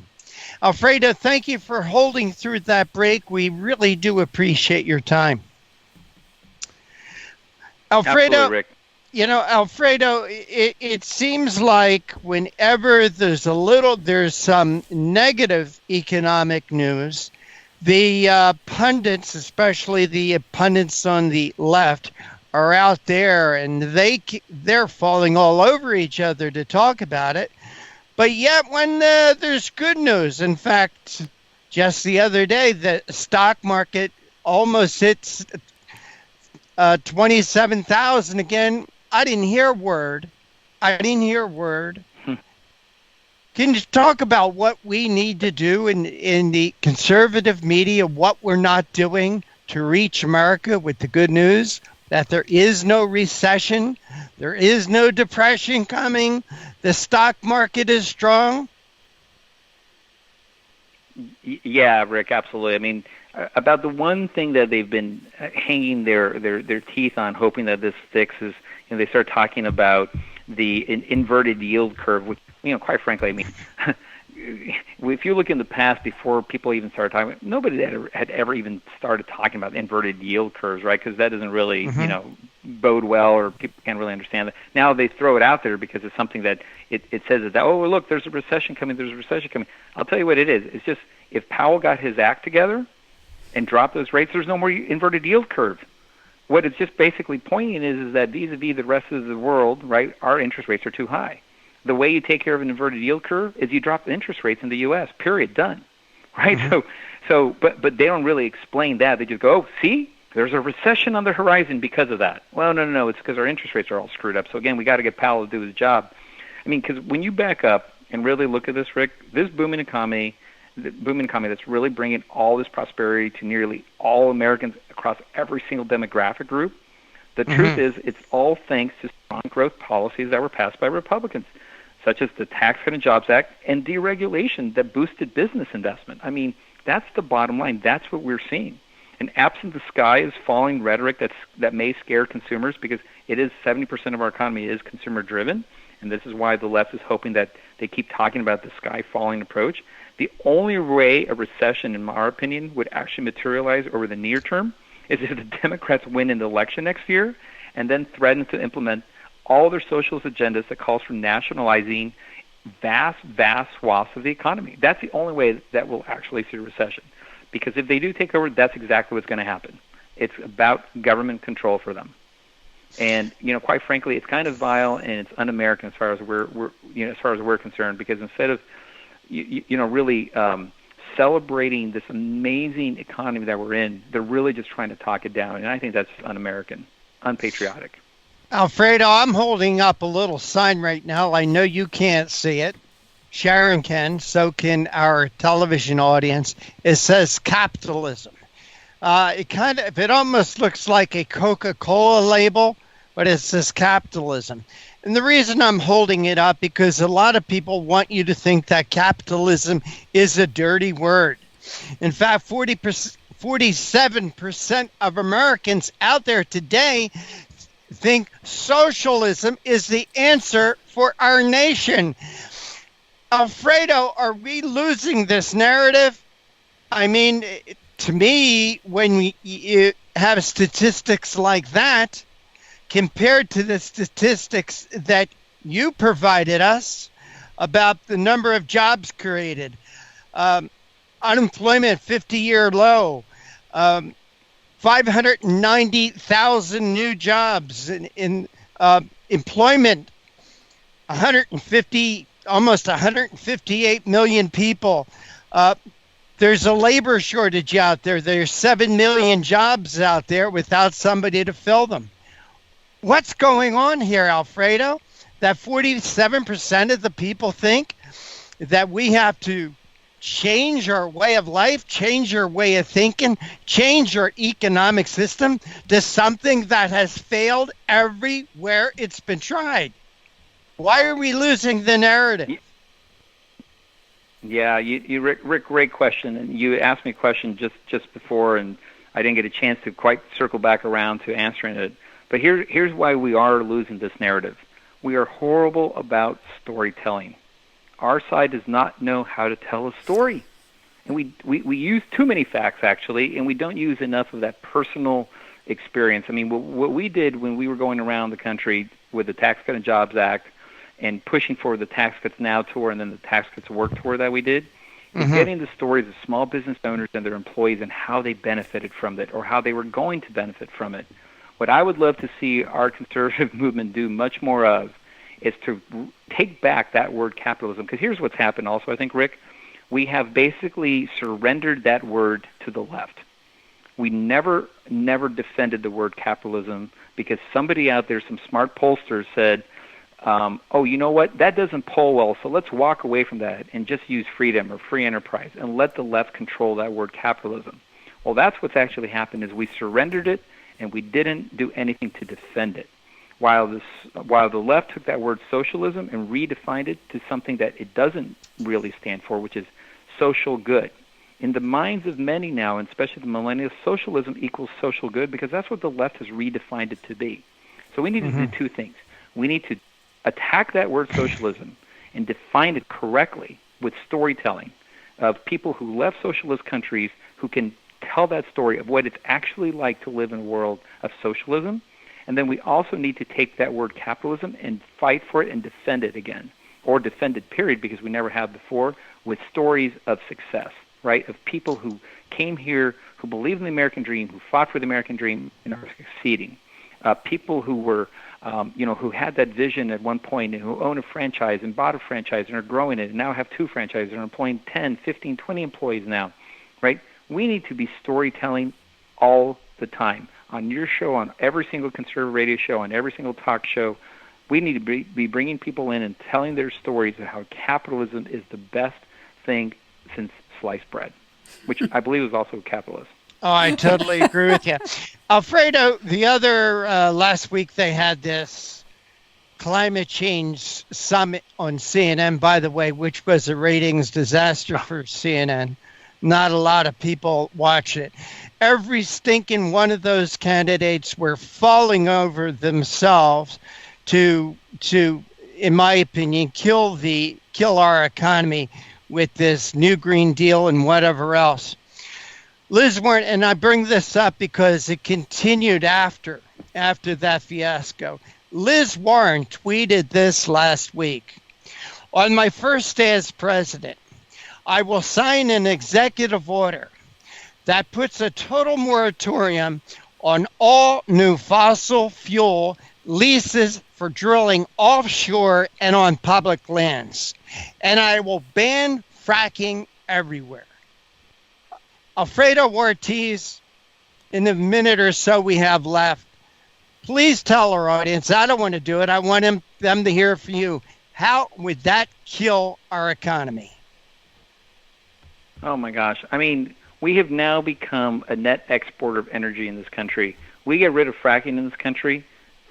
Alfredo, thank you for holding through that break. We really do appreciate your time. Alfredo, absolutely, Rick. You know, Alfredo, it seems like whenever there's some negative economic news, the pundits, especially the pundits on the left, are out there and they're falling all over each other to talk about it. But yet when there's good news, in fact, just the other day, the stock market almost hits 27,000 again. I didn't hear a word. Can you talk about what we need to do in the conservative media, what we're not doing to reach America with the good news? That there is no recession, there is no depression coming, the stock market is strong? Yeah, Rick, absolutely. I mean, about the one thing that they've been hanging their teeth on, hoping that this sticks, is they start talking about the inverted yield curve, which, quite frankly, I mean, if you look in the past, before people even started talking, nobody had ever even started talking about inverted yield curves, right? Because that doesn't really, bode well, or people can't really understand that. Now they throw it out there because it's something that it says that, oh, look, there's a recession coming. I'll tell you what it is. It's just, if Powell got his act together, and drop those rates, there's no more inverted yield curve. What it's just basically pointing is that vis-a-vis the rest of the world, right, our interest rates are too high. The way you take care of an inverted yield curve is you drop the interest rates in the U.S., period, done. Right? But they don't really explain that. They just go, oh, see, there's a recession on the horizon because of that. Well, no, it's because our interest rates are all screwed up. So, again, we got to get Powell to do his job. I mean, because when you back up and really look at this, Rick, this booming economy that's really bringing all this prosperity to nearly all Americans across every single demographic group, the truth is it's all thanks to strong growth policies that were passed by Republicans, such as the Tax Cut and Jobs Act and deregulation that boosted business investment. I mean, that's the bottom line. That's what we're seeing. And absent the sky is falling rhetoric that may scare consumers, because it is 70% of our economy is consumer-driven, and this is why the left is hoping that they keep talking about the sky falling approach. The only way a recession, in our opinion, would actually materialize over the near term is if the Democrats win in the election next year and then threaten to implement all their socialist agendas that calls for nationalizing vast swaths of the economy. That's the only way that will actually see a recession. Because if they do take over, that's exactly what's going to happen. It's about government control for them. And, quite frankly, it's kind of vile and it's un-American as far as we're concerned, because instead of really celebrating this amazing economy that we're in, they're really just trying to talk it down. And I think that's un-American, unpatriotic. Alfredo, I'm holding up a little sign right now. I know you can't see it. Sharron can, so can our television audience. It says capitalism. It almost looks like a Coca-Cola label, but it says capitalism. And the reason I'm holding it up, because a lot of people want you to think that capitalism is a dirty word. In fact, 47% of Americans out there today think socialism is the answer for our nation. Alfredo, are we losing this narrative? I mean, to me, when you have statistics like that, compared to the statistics that you provided us about the number of jobs created, unemployment 50-year low, 590,000 new jobs in employment, almost 158 million people. There's a labor shortage out there. There's 7 million jobs out there without somebody to fill them. What's going on here, Alfredo? That 47% of the people think that we have to change our way of life, change our way of thinking, change our economic system to something that has failed everywhere it's been tried. Why are we losing the narrative? Yeah, Rick, great question. And you asked me a question just before, and I didn't get a chance to quite circle back around to answering it. But here's why we are losing this narrative. We are horrible about storytelling. Our side does not know how to tell a story. And we use too many facts, actually, and we don't use enough of that personal experience. I mean, what we did when we were going around the country with the Tax Cut and Jobs Act and pushing for the Tax Cuts Now tour and then the Tax Cuts Work tour that we did, is getting the stories of small business owners and their employees and how they benefited from it or how they were going to benefit from it. What I would love to see our conservative movement do much more of is to take back that word capitalism. Because here's what's happened also, I think, Rick. We have basically surrendered that word to the left. We never defended the word capitalism because somebody out there, some smart pollsters said, oh, you know what, that doesn't poll well, so let's walk away from that and just use freedom or free enterprise and let the left control that word capitalism. Well, that's what's actually happened is we surrendered it and we didn't do anything to defend it. While the left took that word socialism and redefined it to something that it doesn't really stand for, which is social good. In the minds of many now, and especially the millennials, socialism equals social good because that's what the left has redefined it to be. So we need to do two things. We need to attack that word socialism and define it correctly with storytelling of people who left socialist countries who can tell that story of what it's actually like to live in a world of socialism. And then we also need to take that word capitalism and fight for it and defend it again, or defend it, period, because we never have before, with stories of success, right, of people who came here who believe in the American dream, who fought for the American dream and are succeeding. People who were, who had that vision at one point and who own a franchise and bought a franchise and are growing it and now have 2 franchises and are employing 10, 15, 20 employees now, right? We need to be storytelling all the time. On your show, on every single conservative radio show, on every single talk show, we need to be bringing people in and telling their stories of how capitalism is the best thing since sliced bread, which I believe is also capitalist. Oh, I totally agree with you. Alfredo, the other last week they had this climate change summit on CNN, by the way, which was a ratings disaster for CNN. Not a lot of people watch it. Every stinking one of those candidates were falling over themselves to in my opinion, kill our economy with this new Green Deal and whatever else. Liz Warren, and I bring this up because it continued after that fiasco. Liz Warren tweeted this last week. On my first day as president, I will sign an executive order that puts a total moratorium on all new fossil fuel leases for drilling offshore and on public lands. And I will ban fracking everywhere. Alfredo Ortiz, in the minute or so we have left, please tell our audience, I don't want to do it, I want them to hear from you. How would that kill our economy? Oh my gosh. I mean, we have now become a net exporter of energy in this country. We get rid of fracking in this country,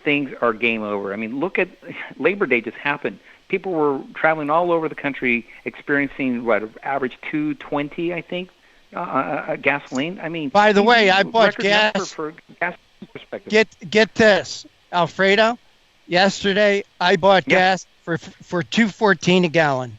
things are game over. I mean, look at Labor Day just happened. People were traveling all over the country experiencing, average $2.20, I think, gasoline. I mean, by the way, I bought gas. For gas perspective. Get this, Alfredo. Yesterday, I bought gas for $2.14 a gallon.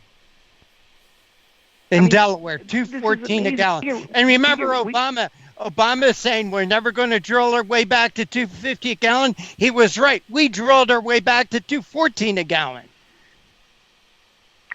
In Delaware, $2.14 a gallon. And remember, Obama is saying we're never going to drill our way back to $2.50 a gallon. He was right. We drilled our way back to $2.14 a gallon.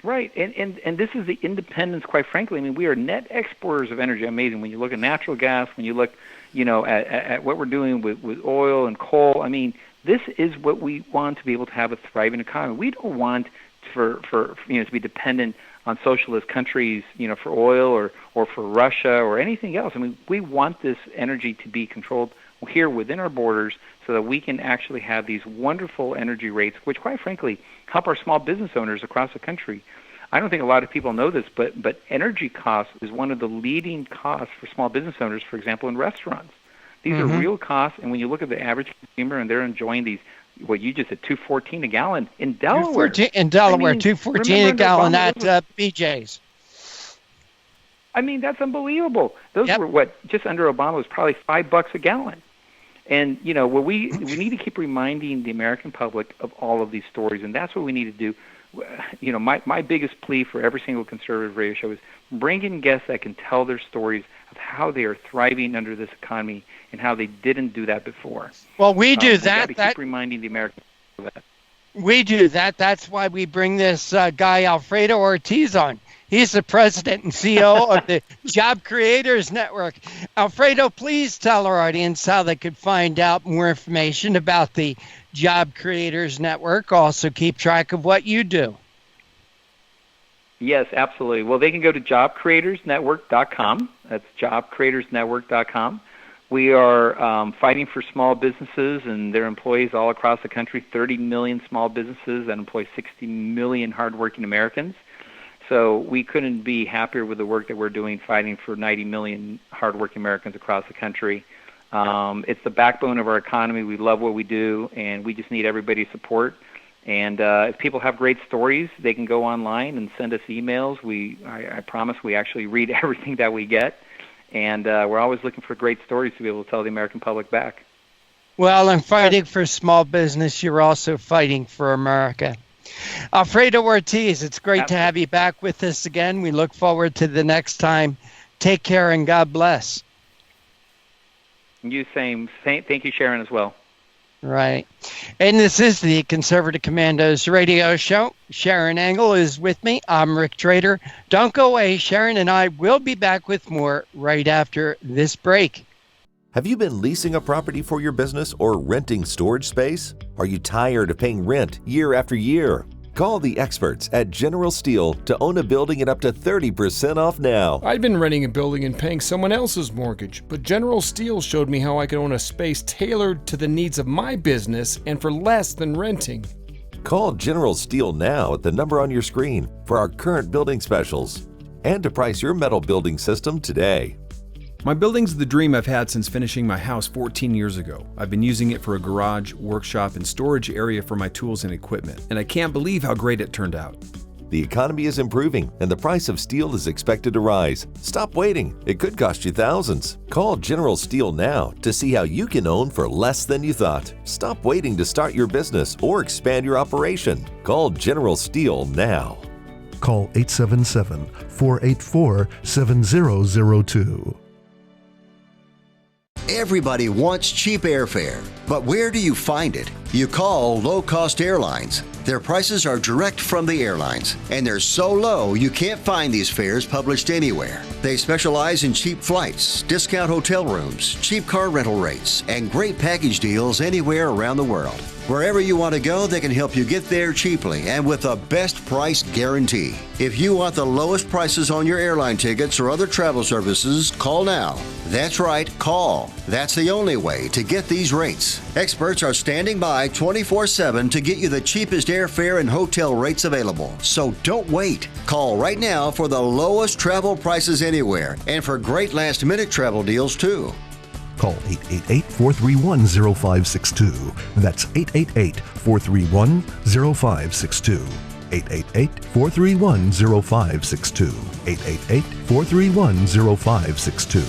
Right, and this is the independence, quite frankly. I mean, we are net exporters of energy. Amazing. When you look at natural gas, when you look, at what we're doing with oil and coal, I mean, this is what we want to be able to have a thriving economy. We don't want for to be dependent on socialist countries, for oil or for Russia or anything else. I mean, we want this energy to be controlled here within our borders so that we can actually have these wonderful energy rates, which, quite frankly, help our small business owners across the country. I don't think a lot of people know this, but energy costs is one of the leading costs for small business owners, for example, in restaurants. These are real costs, and when you look at the average consumer and they're enjoying these, what you just said, $2.14 a gallon in Delaware. $2.14 a gallon at BJ's. I mean, that's unbelievable. Those were just under Obama was probably $5 a gallon. And we need to keep reminding the American public of all of these stories, and that's what we need to do. My biggest plea for every single conservative radio show is bring in guests that can tell their stories of how they are thriving under this economy and how they didn't do that before. Well, we do that. We keep reminding the American people of that. We do that. That's why we bring this guy Alfredo Ortiz on. He's the president and CEO of the Job Creators Network. Alfredo, please tell our audience how they could find out more information about the Job Creators Network. Also keep track of what you do. Yes, absolutely. Well, they can go to jobcreatorsnetwork.com. That's jobcreatorsnetwork.com. We are fighting for small businesses and their employees all across the country, 30 million small businesses that employ 60 million hardworking Americans. So we couldn't be happier with the work that we're doing fighting for 90 million hardworking Americans across the country. It's the backbone of our economy. We love what we do, and we just need everybody's support. And if people have great stories, they can go online and send us emails. I promise we actually read everything that we get. And we're always looking for great stories to be able to tell the American public back. Well, in fighting for small business, you're also fighting for America. Alfredo Ortiz, it's great to have you back with us again. We look forward to the next time. Take care and God bless. You same. Thank you, Sharron, as well. Right. And this is the Conservative Commandos radio show. Sharron Engel is with me. I'm Rick Trader. Don't go away. Sharron and I will be back with more right after this break. Have you been leasing a property for your business or renting storage space? Are you tired of paying rent year after year? Call the experts at General Steel to own a building at up to 30% off now. I'd been renting a building and paying someone else's mortgage, but General Steel showed me how I could own a space tailored to the needs of my business and for less than renting. Call General Steel now at the number on your screen for our current building specials and to price your metal building system today. My building's the dream I've had since finishing my house 14 years ago. I've been using it for a garage, workshop, and storage area for my tools and equipment, and I can't believe how great it turned out. The economy is improving and the price of steel is expected to rise. Stop waiting. It could cost you thousands. Call General Steel now to see how you can own for less than you thought. Stop waiting to start your business or expand your operation. Call General Steel now. Call 877-484-7002. Everybody wants cheap airfare, but where do you find it? You call low-cost airlines. Their prices are direct from the airlines, and they're so low you can't find these fares published anywhere. They specialize in cheap flights, discount hotel rooms, cheap car rental rates, and great package deals anywhere around the world. Wherever you want to go, they can help you get there cheaply and with a best price guarantee. If you want the lowest prices on your airline tickets or other travel services, call now. That's right, call. That's the only way to get these rates. Experts are standing by 24/7 to get you the cheapest airfare and hotel rates available. So don't wait. Call right now for the lowest travel prices anywhere and for great last-minute travel deals too. Call 888-431-0562. That's 888-431-0562. 888-431-0562. 888-431-0562.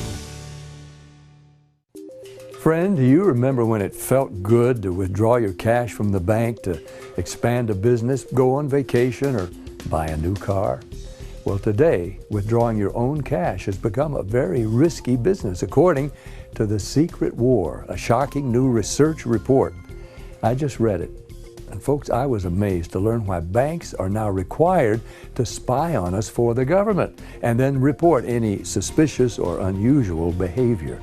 Friend, do you remember when it felt good to withdraw your cash from the bank to expand a business, go on vacation, or buy a new car? Well, today, withdrawing your own cash has become a very risky business, according to The Secret War, a shocking new research report. I just read it. And folks, I was amazed to learn why banks are now required to spy on us for the government and then report any suspicious or unusual behavior.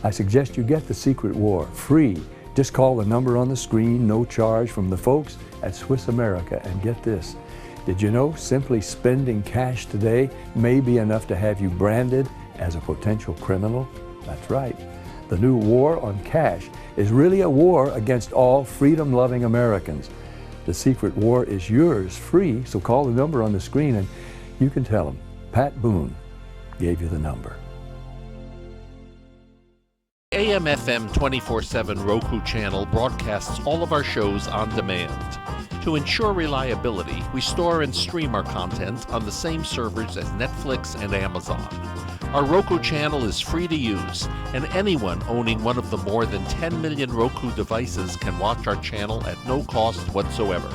I suggest you get The Secret War free. Just call the number on the screen, no charge, from the folks at Swiss America. And get this, did you know simply spending cash today may be enough to have you branded as a potential criminal? That's right. The new war on cash is really a war against all freedom-loving Americans. The Secret War is yours free, so call the number on the screen and you can tell them Pat Boone gave you the number. AM/FM 24/7 Roku channel broadcasts all of our shows on demand. To ensure reliability, we store and stream our content on the same servers as Netflix and Amazon. Our Roku channel is free to use, and anyone owning one of the more than 10 million Roku devices can watch our channel at no cost whatsoever.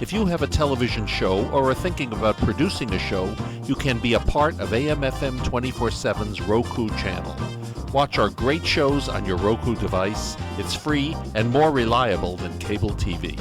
If you have a television show or are thinking about producing a show, you can be a part of AM/FM 24/7's Roku channel. Watch our great shows on your Roku device. It's free and more reliable than cable TV.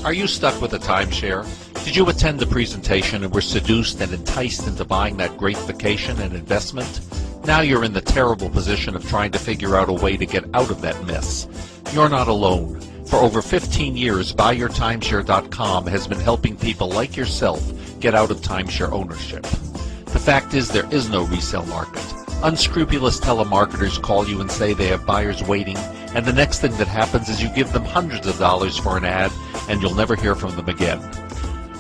Are you stuck with a timeshare? Did you attend the presentation and were seduced and enticed into buying that great vacation and investment? Now you're in the terrible position of trying to figure out a way to get out of that mess. You're not alone. For over 15 years, BuyYourTimeshare.com has been helping people like yourself get out of timeshare ownership. The fact is, there is no resale market. Unscrupulous telemarketers call you and say they have buyers waiting, and the next thing that happens is you give them hundreds of dollars for an ad, and you'll never hear from them again.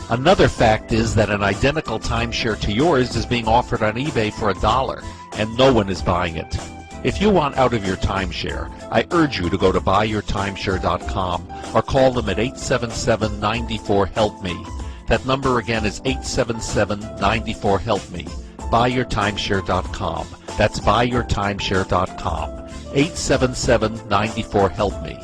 Another fact is that an identical timeshare to yours is being offered on eBay for $1, and no one is buying it. If you want out of your timeshare, I urge you to go to BuyYourTimeshare.com or call them at 877-94-HELP-ME. That number again is 877-94-HELP-ME. BuyYourTimeshare.com. That's BuyYourTimeshare.com. 877-94-HELP-ME.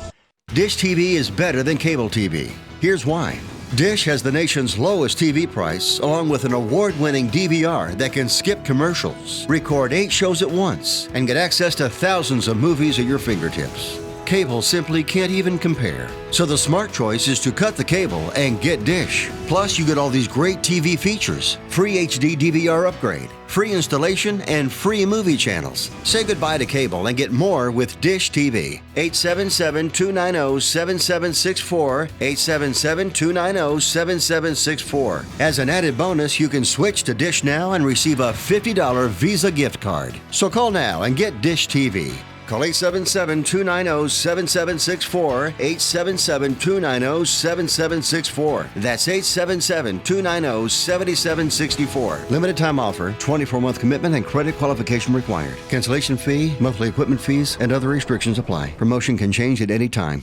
Dish TV is better than cable TV. Here's why. Dish has the nation's lowest TV price, along with an award-winning DVR that can skip commercials, record 8 shows at once, and get access to thousands of movies at your fingertips. cable simply can't even compare. So the smart choice is to cut the cable and get Dish. Plus, you get all these great TV features, free HD DVR upgrade, free installation, and free movie channels. Say goodbye to cable and get more with Dish TV. 877-290-7764, 877-290-7764. As an added bonus, you can switch to Dish now and receive a $50 Visa gift card. So call now and get Dish TV. Call 877-290-7764, 877-290-7764. That's 877-290-7764. Limited time offer, 24-month commitment and credit qualification required. Cancellation fee, monthly equipment fees, and other restrictions apply. Promotion can change at any time.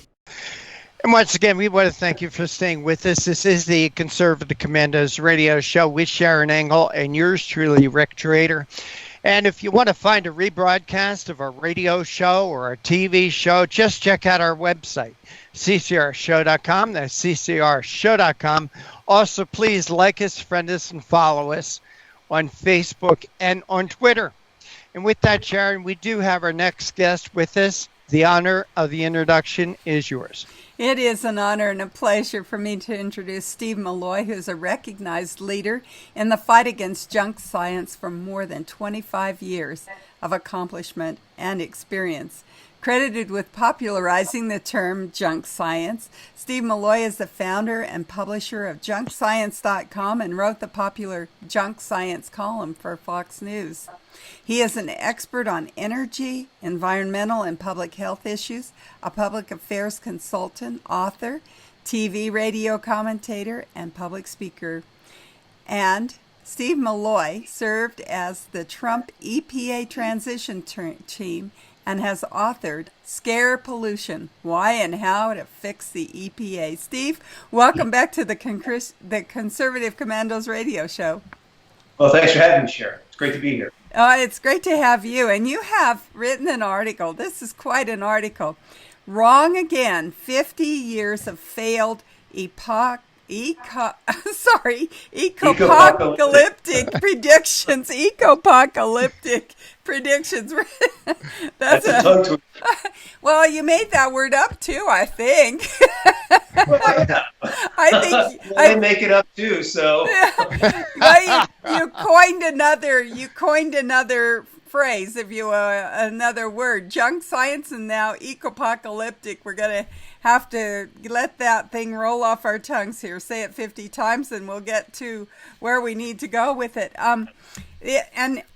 And once again, we want to thank you for staying with us. This is the Conservative Commandos radio show with Sharron Engel and yours truly, Rick Trader. And if you want to find a rebroadcast of our radio show or our TV show, just check out our website, CCRShow.com. That's CCRShow.com. Also, please like us, friend us, and follow us on Facebook and on Twitter. And with that, Sharon, we do have our next guest with us. The honor of the introduction is yours. It is an honor and a pleasure for me to introduce Steve Milloy, who is a recognized leader in the fight against junk science for more than 25 years of accomplishment and experience. Credited with popularizing the term junk science, Steve Milloy is the founder and publisher of JunkScience.com and wrote the popular Junk Science column for Fox News. He is an expert on energy, environmental, and public health issues, a public affairs consultant, author, TV, radio commentator, and public speaker. And Steve Milloy served as the Trump EPA transition team and has authored Scare Pollution, Why and How to Fix the EPA. Steve, welcome back to the Conservative Commandos radio show. Well, thanks for having me, Sharon. It's great to be here. It's great to have you. And you have written an article. This is quite an article. Wrong Again, 50 Years of Failed Ecopocalyptic Predictions. Ecopocalyptic predictions. That's a tongue twister. Well, you made that word up too, I think. I think they make it up too. So, well, you coined another phrase, if you another word, junk science, and now ecopocalyptic. We're gonna have to let that thing roll off our tongues here. Say it 50 times, and we'll get to where we need to go with it. And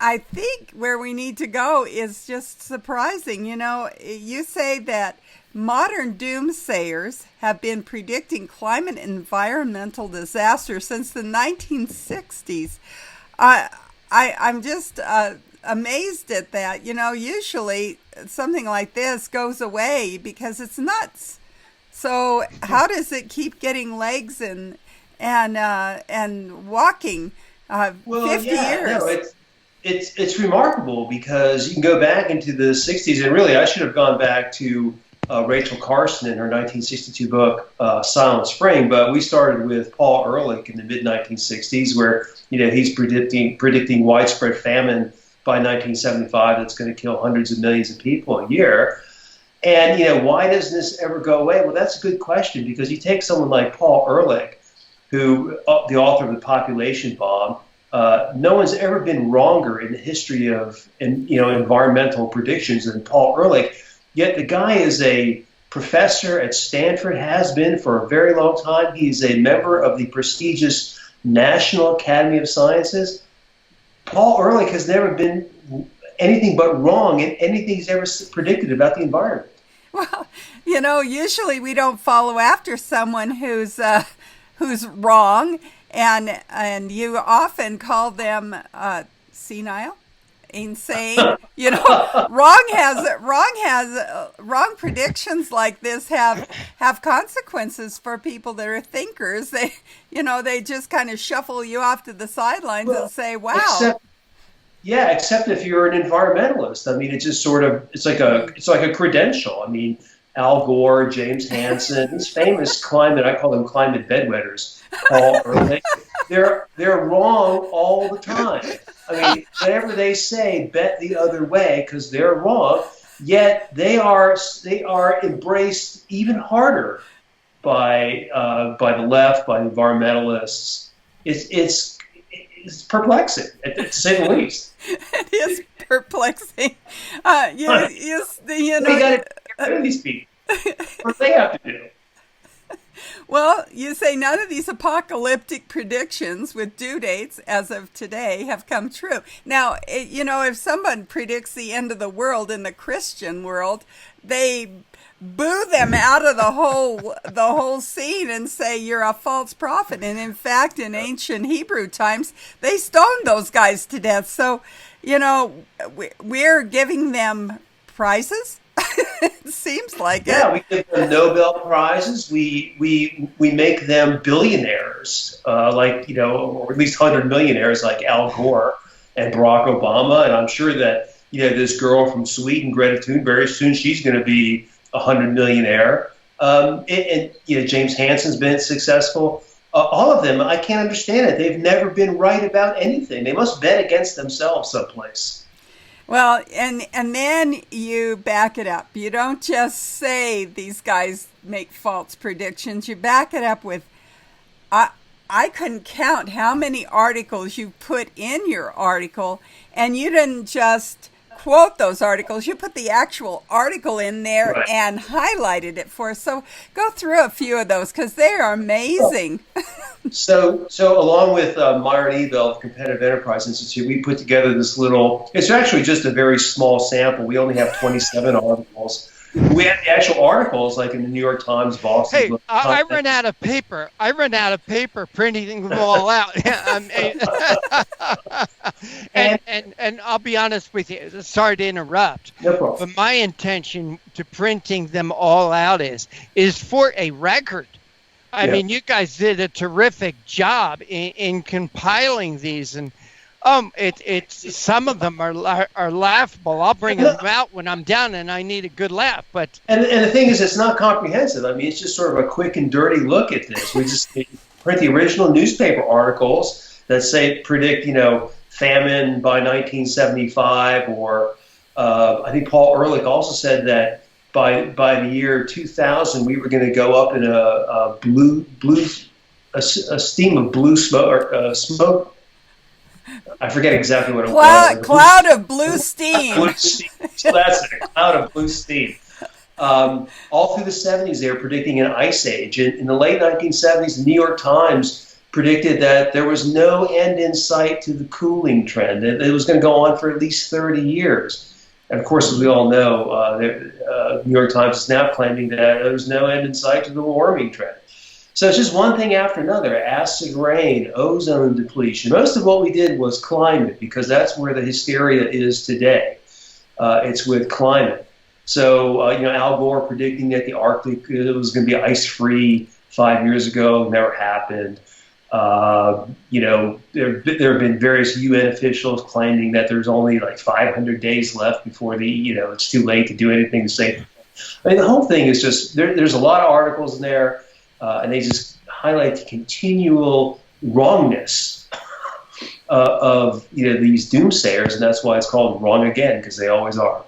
I think where we need to go is just surprising. You know, you say that modern doomsayers have been predicting climate and environmental disaster since the 1960s. I'm just amazed at that. You know, usually something like this goes away because it's nuts. So how does it keep getting legs and walking 50 years? No, it's remarkable because you can go back into the 60s, and really I should have gone back to Rachel Carson in her 1962 book, Silent Spring, but we started with Paul Ehrlich in the mid-1960s where, you know, he's predicting widespread famine by 1975 that's going to kill hundreds of millions of people a year. And, you know, why doesn't this ever go away? Well, that's a good question, because you take someone like Paul Ehrlich, who, the author of The Population Bomb, no one's ever been wronger in the history of environmental predictions than Paul Ehrlich. Yet the guy is a professor at Stanford, has been for a very long time. He's a member of the prestigious National Academy of Sciences. Paul Ehrlich has never been anything but wrong in anything he's ever predicted about the environment. Well, you know, usually we don't follow after someone who's wrong, and you often call them senile, insane. You know, wrong predictions like this have consequences for people that are thinkers. They just kind of shuffle you off to the sidelines and say, "Wow." Except if you're an environmentalist. I mean, it's just sort of it's like a credential. I mean, Al Gore, James Hansen, these famous I call them climate bedwetters. Paul Ehrlich, they're wrong all the time. I mean, whatever they say, bet the other way because they're wrong. Yet they are embraced even harder by the left, by the environmentalists. It's perplexing, to say the least. It is perplexing. You we know. got to get rid of these people. What do they have to do? Well, you say none of these apocalyptic predictions with due dates as of today have come true. Now, if someone predicts the end of the world in the Christian world, they boo them out of the whole scene and say you're a false prophet. And in fact, in ancient Hebrew times, they stoned those guys to death. So, we're giving them prizes. It seems like yeah, it. we give them Nobel prizes. We make them billionaires, or at least 100 millionaires, like Al Gore and Barack Obama. And I'm sure that this girl from Sweden, Greta Thunberg, very soon she's going to be a 100 millionaire. And James Hansen's been successful. All of them, I can't understand it. They've never been right about anything. They must bet against themselves someplace. Well, and then you back it up. You don't just say these guys make false predictions. You back it up with, I couldn't count how many articles you put in your article, and you didn't just quote those articles. You put the actual article in there Right. and highlighted it for us. So go through a few of those because they are amazing. So along with Myron Ebel of Competitive Enterprise Institute, we put together this it's actually just a very small sample. We only have 27 articles. We have the actual articles, like in the New York Times, Boston. Hey, I ran out of paper. Printing them all out. and I'll be honest with you. Sorry to interrupt. No problem. But my intention to printing them all out is for a record. I mean, you guys did a terrific job in compiling these, and it's some of them are laughable. I'll bring them out when I'm down and I need a good laugh. But and the thing is, it's not comprehensive. I mean, it's just sort of a quick and dirty look at this. We just print the original newspaper articles that predict famine by 1975, or I think Paul Ehrlich also said that by the year 2000 we were going to go up in a steam of blue smoke, or smoke. I forget exactly what it was. Cloud of blue steam. Blue steam. So that's it, a cloud of blue steam. All through the 70s, they were predicting an ice age. In the late 1970s, the New York Times predicted that there was no end in sight to the cooling trend. It was going to go on for at least 30 years. And of course, as we all know, New York Times is now claiming that there's no end in sight to the warming trend. So it's just one thing after another: acid rain, ozone depletion. Most of what we did was climate, because that's where the hysteria is today. It's with climate. So, Al Gore predicting that the Arctic was going to be ice-free 5 years ago, never happened. There have been various UN officials claiming that there's only like 500 days left before it's too late to do anything to save. I mean, the whole thing is just, there's a lot of articles in there, and they just highlight the continual wrongness of these doomsayers, and that's why it's called Wrong Again, because they always are.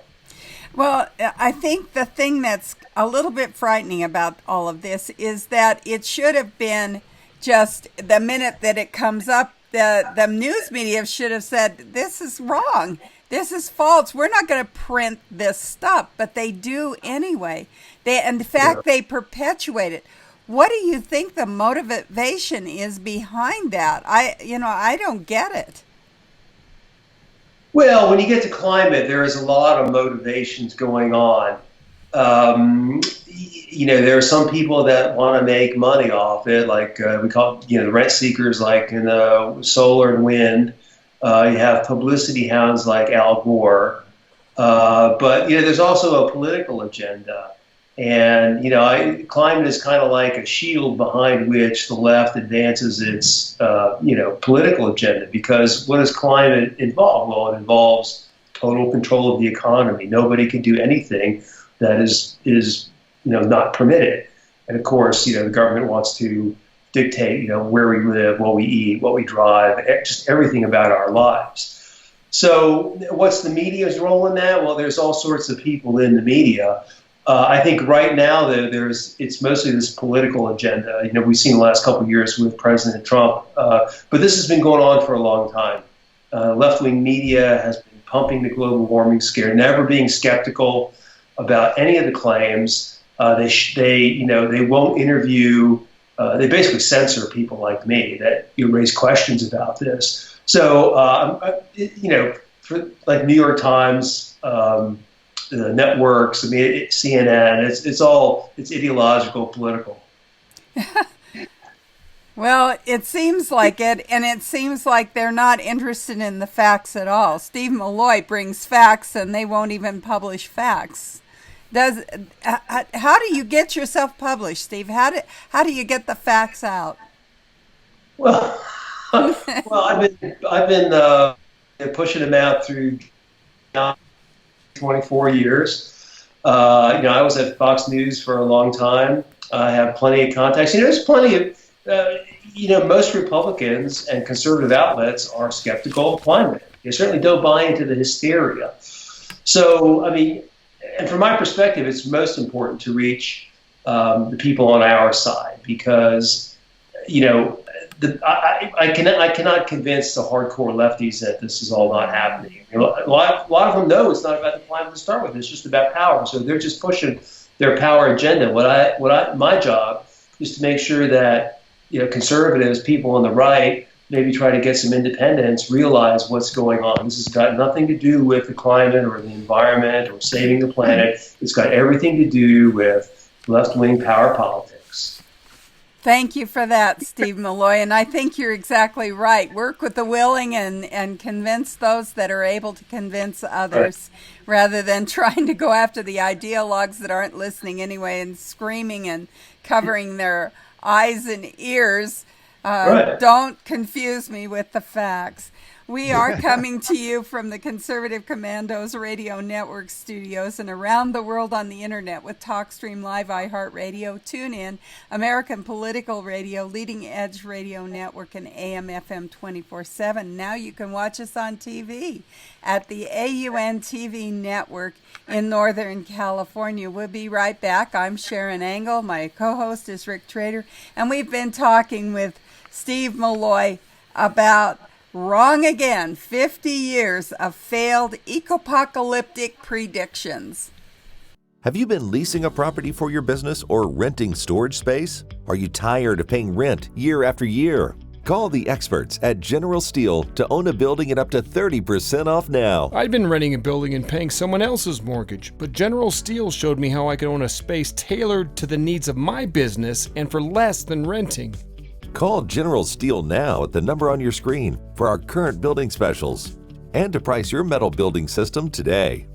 Well, I think the thing that's a little bit frightening about all of this is that it should have been just the minute that it comes up, the news media should have said, this is wrong. This is false. We're not going to print this stuff, but they do anyway. In fact, they perpetuate it. What do you think the motivation is behind that? I don't get it. Well, when you get to climate, there is a lot of motivations going on. There are some people that want to make money off it, like we call the rent seekers, like in solar and wind. You have publicity hounds like Al Gore, but there's also a political agenda, and climate is kind of like a shield behind which the left advances its political agenda. Because what does climate involve? Well, it involves total control of the economy. Nobody can do anything that is not permitted. And of course, the government wants to dictate, where we live, what we eat, what we drive, just everything about our lives. So what's the media's role in that? Well, there's all sorts of people in the media. I think right now it's mostly this political agenda. We've seen the last couple of years with President Trump, but this has been going on for a long time. Left-wing media has been pumping the global warming scare, never being skeptical about any of the claims. They won't interview. They basically censor people like me that raise questions about this. So for like New York Times. The networks, CNN, it's ideological, political. Well, it seems like it, and it seems like they're not interested in the facts at all. Steve Milloy brings facts, and they won't even publish facts. How do you get yourself published, Steve? How do you get the facts out? Well, I've been pushing them out through 24 years. I was at Fox News for a long time. I have plenty of contacts. There's plenty of, most Republicans and conservative outlets are skeptical of climate. They certainly don't buy into the hysteria. So, and from my perspective, it's most important to reach the people on our side because, I cannot convince the hardcore lefties that this is all not happening. A lot of them know it's not about the climate to start with. It's just about power. So they're just pushing their power agenda. My job is to make sure that conservatives, people on the right, maybe try to get some independence, realize what's going on. This has got nothing to do with the climate or the environment or saving the planet. It's got everything to do with left-wing power politics. Thank you for that, Steve Milloy. And I think you're exactly right. Work with the willing and convince those that are able to convince others rather than trying to go after the ideologues that aren't listening anyway and screaming and covering their eyes and ears. Don't confuse me with the facts. We are coming to you from the Conservative Commandos Radio Network studios and around the world on the internet with TalkStream Live, iHeartRadio, TuneIn, American Political Radio, Leading Edge Radio Network, and AM/FM 24/7. Now you can watch us on TV at the AUN TV network in Northern California. We'll be right back. I'm Sharron Angle. My co-host is Rick Trader, and we've been talking with Steve Milloy about Wrong Again, 50 years of failed eco-apocalyptic predictions. Have you been leasing a property for your business or renting storage space? Are you tired of paying rent year after year? Call the experts at General Steel to own a building at up to 30% off now. I'd been renting a building and paying someone else's mortgage, but General Steel showed me how I could own a space tailored to the needs of my business and for less than renting. Call General Steel now at the number on your screen for our current building specials and to price your metal building system today.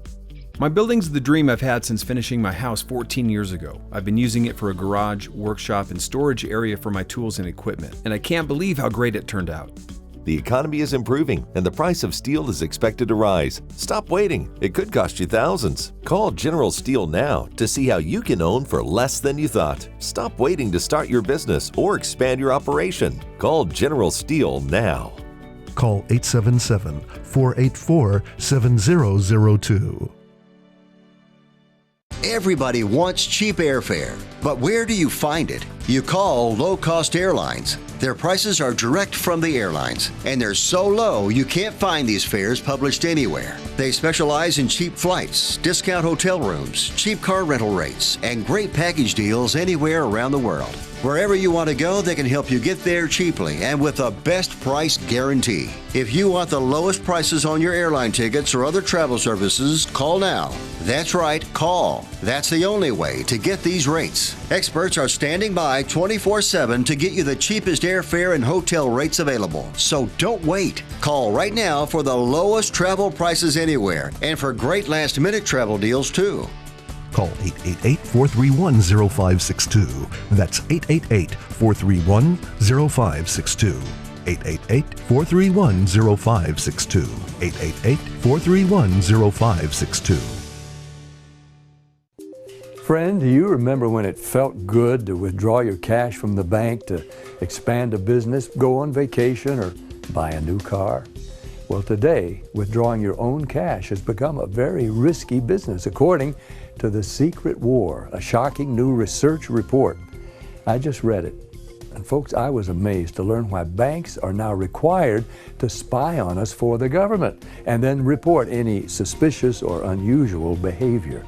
My building's the dream I've had since finishing my house 14 years ago. I've been using it for a garage, workshop, and storage area for my tools and equipment, and I can't believe how great it turned out. The economy is improving and the price of steel is expected to rise. Stop waiting. It could cost you thousands. Call General Steel now to see how you can own for less than you thought. Stop waiting to start your business or expand your operation. Call General Steel now. Call 877-484-7002. Everybody wants cheap airfare, but where do you find it? You call low-cost airlines. Their prices are direct from the airlines, and they're so low you can't find these fares published anywhere. They specialize in cheap flights, discount hotel rooms, cheap car rental rates, and great package deals anywhere around the world. Wherever you want to go, they can help you get there cheaply and with a best price guarantee. If you want the lowest prices on your airline tickets or other travel services, call now. That's right, call. That's the only way to get these rates. Experts are standing by 24/7 to get you the cheapest airfare and hotel rates available. So don't wait. Call right now for the lowest travel prices anywhere and for great last-minute travel deals too. Call 888-431-0562. That's 888-431-0562. 888-431-0562. 888-431-0562. Friend, do you remember when it felt good to withdraw your cash from the bank to expand a business, go on vacation, or buy a new car? Well, today, withdrawing your own cash has become a very risky business, according to The Secret War, a shocking new research report. I just read it. And folks, I was amazed to learn why banks are now required to spy on us for the government and then report any suspicious or unusual behavior.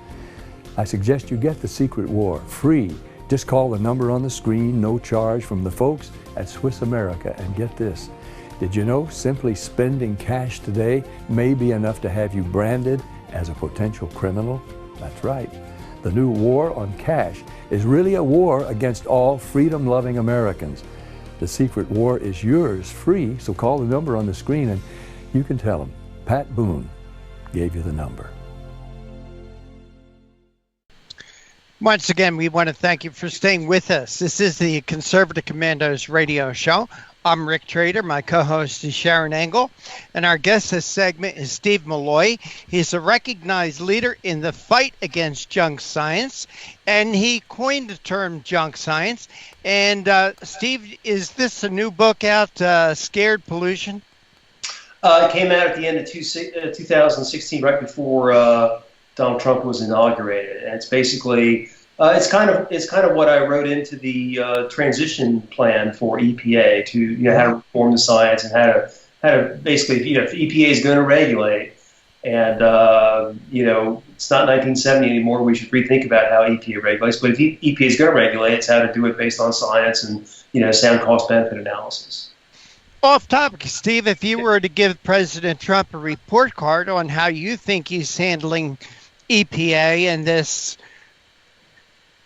I suggest you get The Secret War free. Just call the number on the screen, no charge, from the folks at Swiss America. And get this, did you know simply spending cash today may be enough to have you branded as a potential criminal? That's right. The new war on cash is really a war against all freedom-loving Americans. The Secret War is yours free, so call the number on the screen and you can tell them Pat Boone gave you the number. Once again, we want to thank you for staying with us. This is the Conservative Commandos radio show. I'm Rick Trader. My co-host is Sharron Engel. And our guest this segment is Steve Milloy. He's a recognized leader in the fight against junk science. And he coined the term junk science. And Steve, is this a new book out, Scared Pollution? It came out at the end of 2016, right before Donald Trump was inaugurated. And it's basically... It's kind of what I wrote into the transition plan for EPA to how to reform the science and how to basically if EPA is going to regulate and it's not 1970 anymore, we should rethink about how EPA regulates. But if EPA is going to regulate, it's how to do it based on science and sound cost benefit analysis. Off topic, Steve, if you were to give President Trump a report card on how you think he's handling EPA and this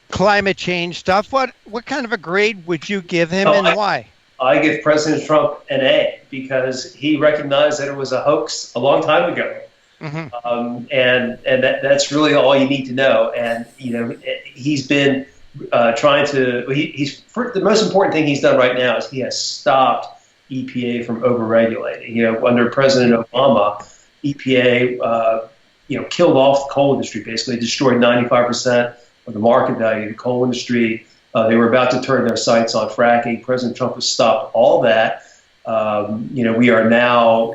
climate change stuff, what kind of a grade would you give him and why? I give President Trump an A because he recognized that it was a hoax a long time ago. Mm-hmm. And that's really all you need to know. And he's been trying to. The most important thing he's done right now is he has stopped EPA from overregulating. Under President Obama, EPA killed off the coal industry, basically destroyed 95% of the market value of the coal industry. They were about to turn their sights on fracking. President Trump has stopped all that. We are now,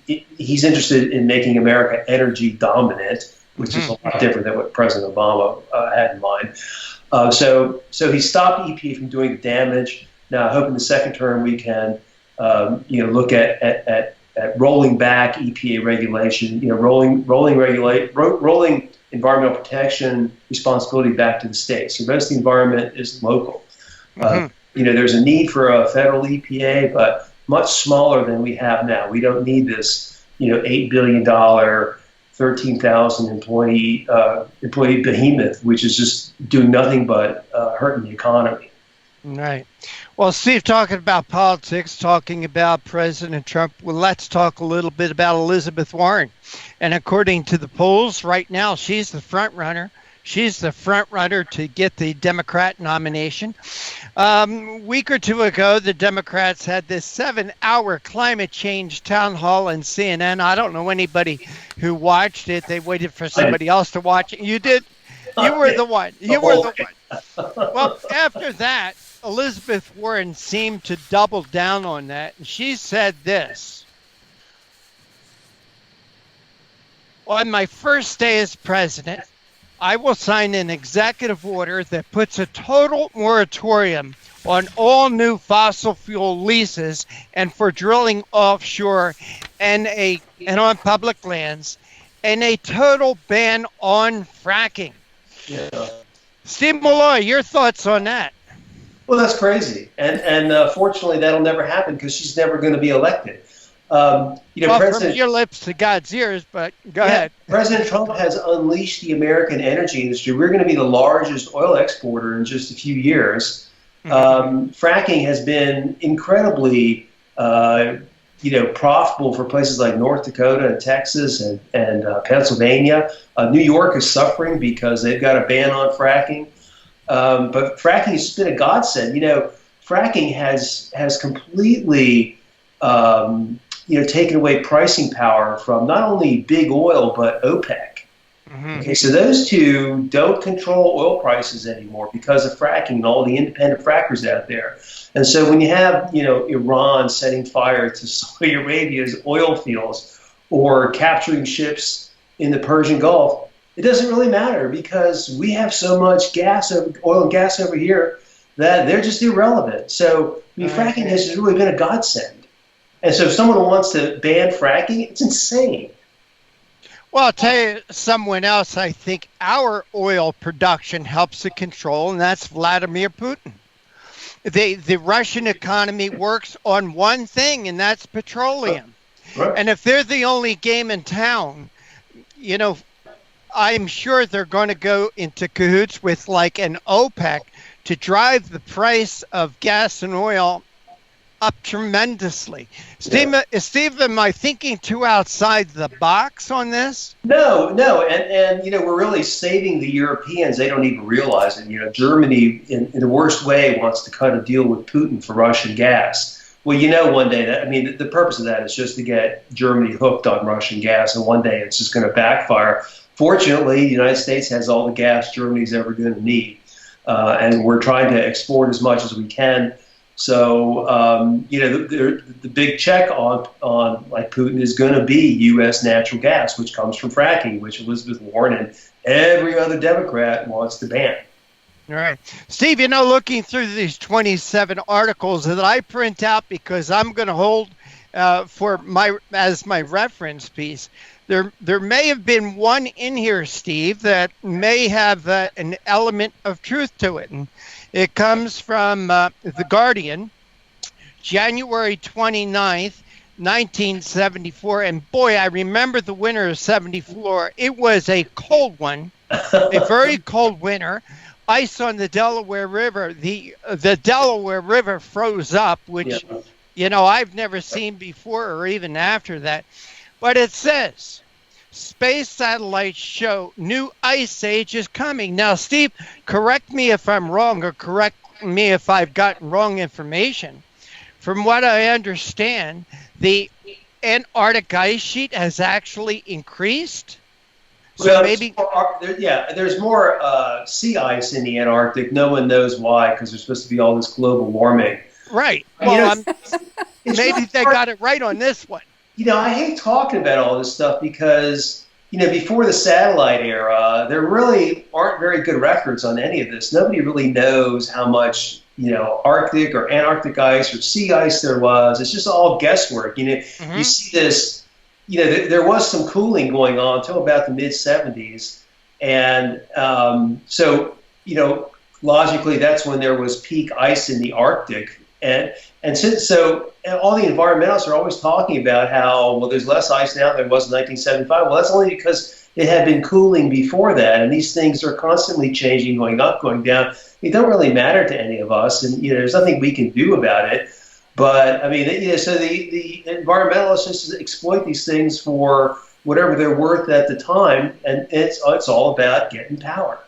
he's interested in making America energy dominant, which is a lot different than what President Obama had in mind. So he stopped EPA from doing the damage. Now I hope in the second term we can, look at rolling back EPA regulation, rolling environmental protection responsibility back to the states. So most of the environment is local. There's a need for a federal EPA, but much smaller than we have now. We don't need this, $8 billion, 13,000 employee behemoth, which is just doing nothing but hurting the economy. Right. Well, Steve, talking about politics, talking about President Trump, well, let's talk a little bit about Elizabeth Warren. And according to the polls right now, she's the front runner. She's the front runner to get the Democrat nomination. A week or two ago, the Democrats had this 7-hour climate change town hall on CNN. I don't know anybody who watched it. They waited for somebody else to watch it. You did? You were the one. You were the one. Well, after that, Elizabeth Warren seemed to double down on that. And she said this: on my first day as president, I will sign an executive order that puts a total moratorium on all new fossil fuel leases and for drilling offshore and on public lands, and a total ban on fracking. Yeah. Steve Milloy, your thoughts on that? Well, that's crazy, and fortunately, that'll never happen because she's never going to be elected. Well, from your lips to God's ears, but go ahead. President Trump has unleashed the American energy industry. We're going to be the largest oil exporter in just a few years. Fracking has been incredibly, profitable for places like North Dakota and Texas and Pennsylvania. New York is suffering because they've got a ban on fracking. But fracking has been a godsend. Fracking has completely, taken away pricing power from not only big oil but OPEC. Okay, so those two don't control oil prices anymore because of fracking and all the independent frackers out there. And so when you have, Iran setting fire to Saudi Arabia's oil fields or capturing ships in the Persian Gulf, it doesn't really matter because we have so much oil and gas over here that they're just irrelevant. So fracking has really been a godsend. And so if someone wants to ban fracking, it's insane. Well, I'll tell you someone else I think our oil production helps to control, and that's Vladimir Putin. The Russian economy works on one thing, and that's petroleum. Right. And if they're the only game in town, I'm sure they're going to go into cahoots with like an OPEC to drive the price of gas and oil up tremendously. Steve, am I thinking too outside the box on this? No, and we're really saving the Europeans. They don't even realize it. Germany, in the worst way, wants to cut a deal with Putin for Russian gas. Well, one day the purpose of that is just to get Germany hooked on Russian gas, and one day it's just going to backfire. Fortunately, the United States has all the gas Germany's ever going to need, and we're trying to export as much as we can. So, the big check on like Putin is going to be U.S. natural gas, which comes from fracking, which Elizabeth Warren and every other Democrat wants to ban. All right. Steve, looking through these 27 articles that I print out because I'm going to hold as my reference piece, there may have been one in here, Steve, that may have an element of truth to it. And it comes from The Guardian, January 29th, 1974. And boy, I remember the winter of 74. It was a cold one, a very cold winter. Ice on the Delaware River. The Delaware River froze up, which, I've never seen before or even after that. But it says, space satellites show new ice age is coming. Now, Steve, correct me if I'm wrong or correct me if I've gotten wrong information. From what I understand, the Antarctic ice sheet has actually increased. So maybe there's more sea ice in the Antarctic. No one knows why because there's supposed to be all this global warming. Right. Well, maybe they got it right on this one. I hate talking about all this stuff because, before the satellite era, there really aren't very good records on any of this. Nobody really knows how much, Arctic or Antarctic ice or sea ice there was. It's just all guesswork. You see this, there was some cooling going on until about the mid-'70s. And so, logically, that's when there was peak ice in the Arctic. And all the environmentalists are always talking about how, there's less ice now than there was in 1975. Well, that's only because it had been cooling before that, and these things are constantly changing, going up, going down. It don't really matter to any of us, and there's nothing we can do about it. But so the environmentalists just exploit these things for whatever they're worth at the time, and it's all about getting power.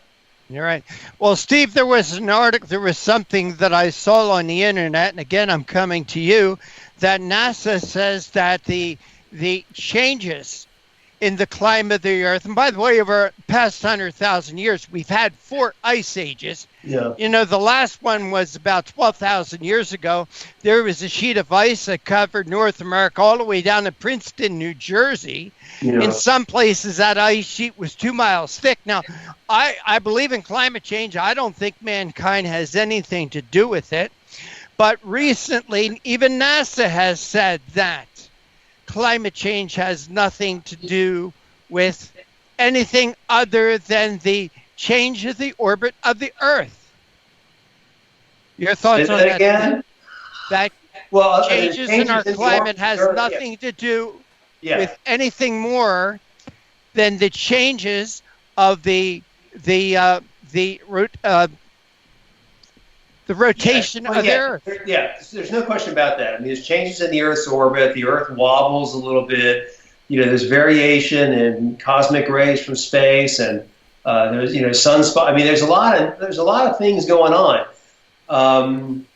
You're right. Well, Steve, there was an article, there was something that I saw on the internet, and again, I'm coming to you, that NASA says that the changes in the climate of the Earth, and by the way, over the past 100,000 years, we've had 4 ice ages. Yeah. The last one was about 12,000 years ago. There was a sheet of ice that covered North America all the way down to Princeton, New Jersey. Yeah. In some places, that ice sheet was 2 miles thick. Now, I believe in climate change. I don't think mankind has anything to do with it. But recently, even NASA has said that climate change has nothing to do with anything other than the change of the orbit of the Earth. Your thoughts on that? Again? That changes in our climate has nothing to do with anything more than the changes of the rotation of the Earth. There's no question about that. I mean, there's changes in the Earth's orbit. The Earth wobbles a little bit. There's variation in cosmic rays from space, and there's sunspot. I mean, there's a lot of things going on,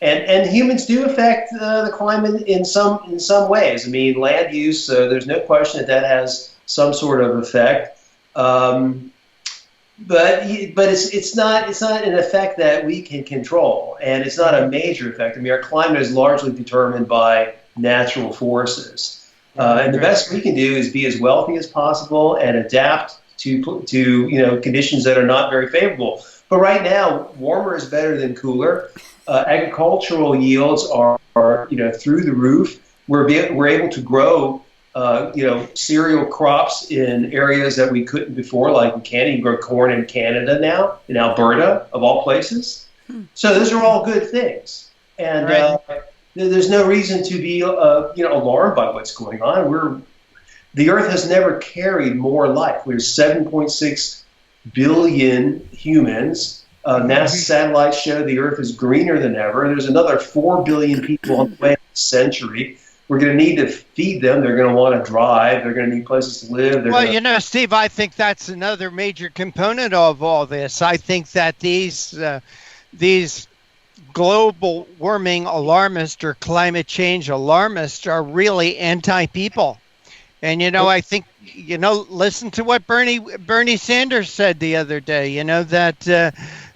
and humans do affect the climate in some ways. I mean, land use. There's no question that has some sort of effect. but it's not an effect that we can control, and it's not a major effect. I mean, our climate is largely determined by natural forces, and the best we can do is be as wealthy as possible and adapt to conditions that are not very favorable. But right now, warmer is better than cooler. Agricultural yields are through the roof. We're able to grow cereal crops in areas that we couldn't before, like in Canada. You can grow corn in Canada now, in Alberta, of all places. So those are all good things. And there's no reason to be alarmed by what's going on. The Earth has never carried more life. There's 7.6 billion humans. NASA satellites show the Earth is greener than ever. There's another 4 billion people on the way in a century. We're going to need to feed them. They're going to want to drive. They're going to need places to live. Steve, I think that's another major component of all this. I think that these global warming alarmists or climate change alarmists are really anti-people. And, I think, listen to what Bernie Sanders said the other day,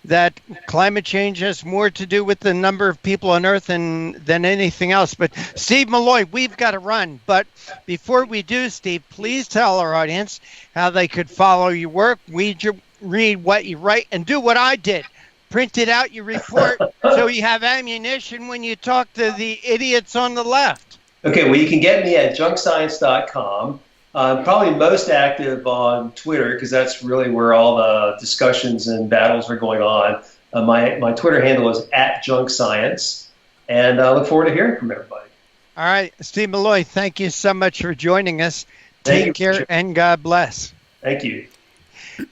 that climate change has more to do with the number of people on Earth than anything else. But Steve Milloy, we've got to run. But before we do, Steve, please tell our audience how they could follow your work, read what you write, and do what I did. Print it out, your report, so you have ammunition when you talk to the idiots on the left. Okay, well, you can get me at junkscience.com. I'm probably most active on Twitter because that's really where all the discussions and battles are going on. My Twitter handle is @junkscience, and I look forward to hearing from everybody. All right, Steve Milloy, thank you so much for joining us. Take care and God bless. Thank you.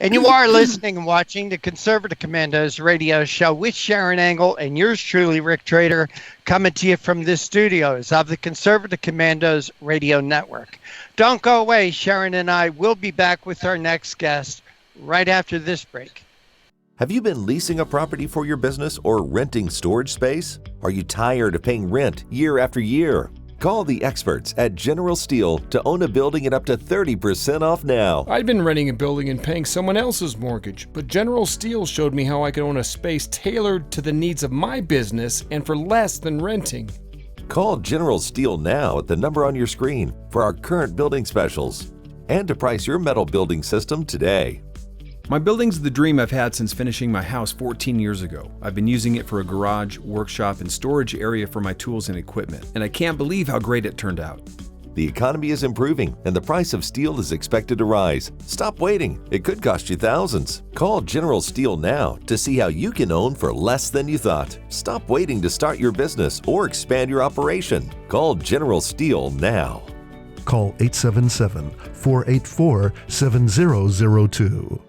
And you are listening and watching the Conservative Commandos radio show with Sharron Angle and yours truly, Rick Trader, coming to you from the studios of the Conservative Commandos radio network. Don't go away. Sharron and I will be back with our next guest right after this break. Have you been leasing a property for your business or renting storage space? Are you tired of paying rent year after year? Call the experts at General Steel to own a building at up to 30% off now. I'd been renting a building and paying someone else's mortgage, but General Steel showed me how I could own a space tailored to the needs of my business and for less than renting. Call General Steel now at the number on your screen for our current building specials and to price your metal building system today. My building's the dream I've had since finishing my house 14 years ago. I've been using it for a garage, workshop, and storage area for my tools and equipment, and I can't believe how great it turned out. The economy is improving and the price of steel is expected to rise. Stop waiting. It could cost you thousands. Call General Steel now to see how you can own for less than you thought. Stop waiting to start your business or expand your operation. Call General Steel now. Call 877-484-7002.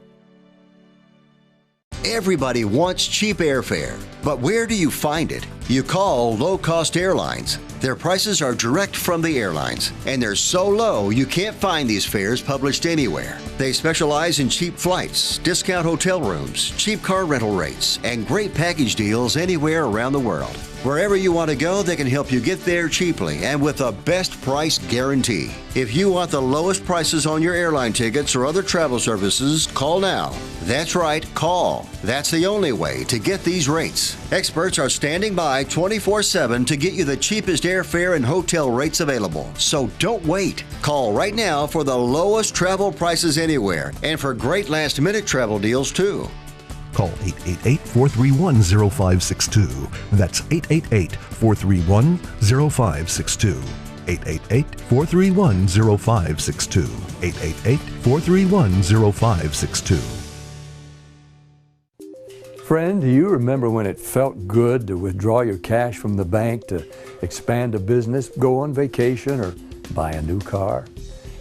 Everybody wants cheap airfare, but where do you find it? You call low-cost airlines. Their prices are direct from the airlines, and they're so low you can't find these fares published anywhere. They specialize in cheap flights, discount hotel rooms, cheap car rental rates, and great package deals anywhere around the world. Wherever you want to go, they can help you get there cheaply and with a best price guarantee. If you want the lowest prices on your airline tickets or other travel services, call now. That's right, call. That's the only way to get these rates. Experts are standing by 24/7 to get you the cheapest airfare and hotel rates available. So don't wait. Call right now for the lowest travel prices anywhere and for great last-minute travel deals too. Call 888-431-0562. That's 888-431-0562. 888-431-0562. 888-431-0562. Friend, do you remember when it felt good to withdraw your cash from the bank to expand a business, go on vacation, or buy a new car?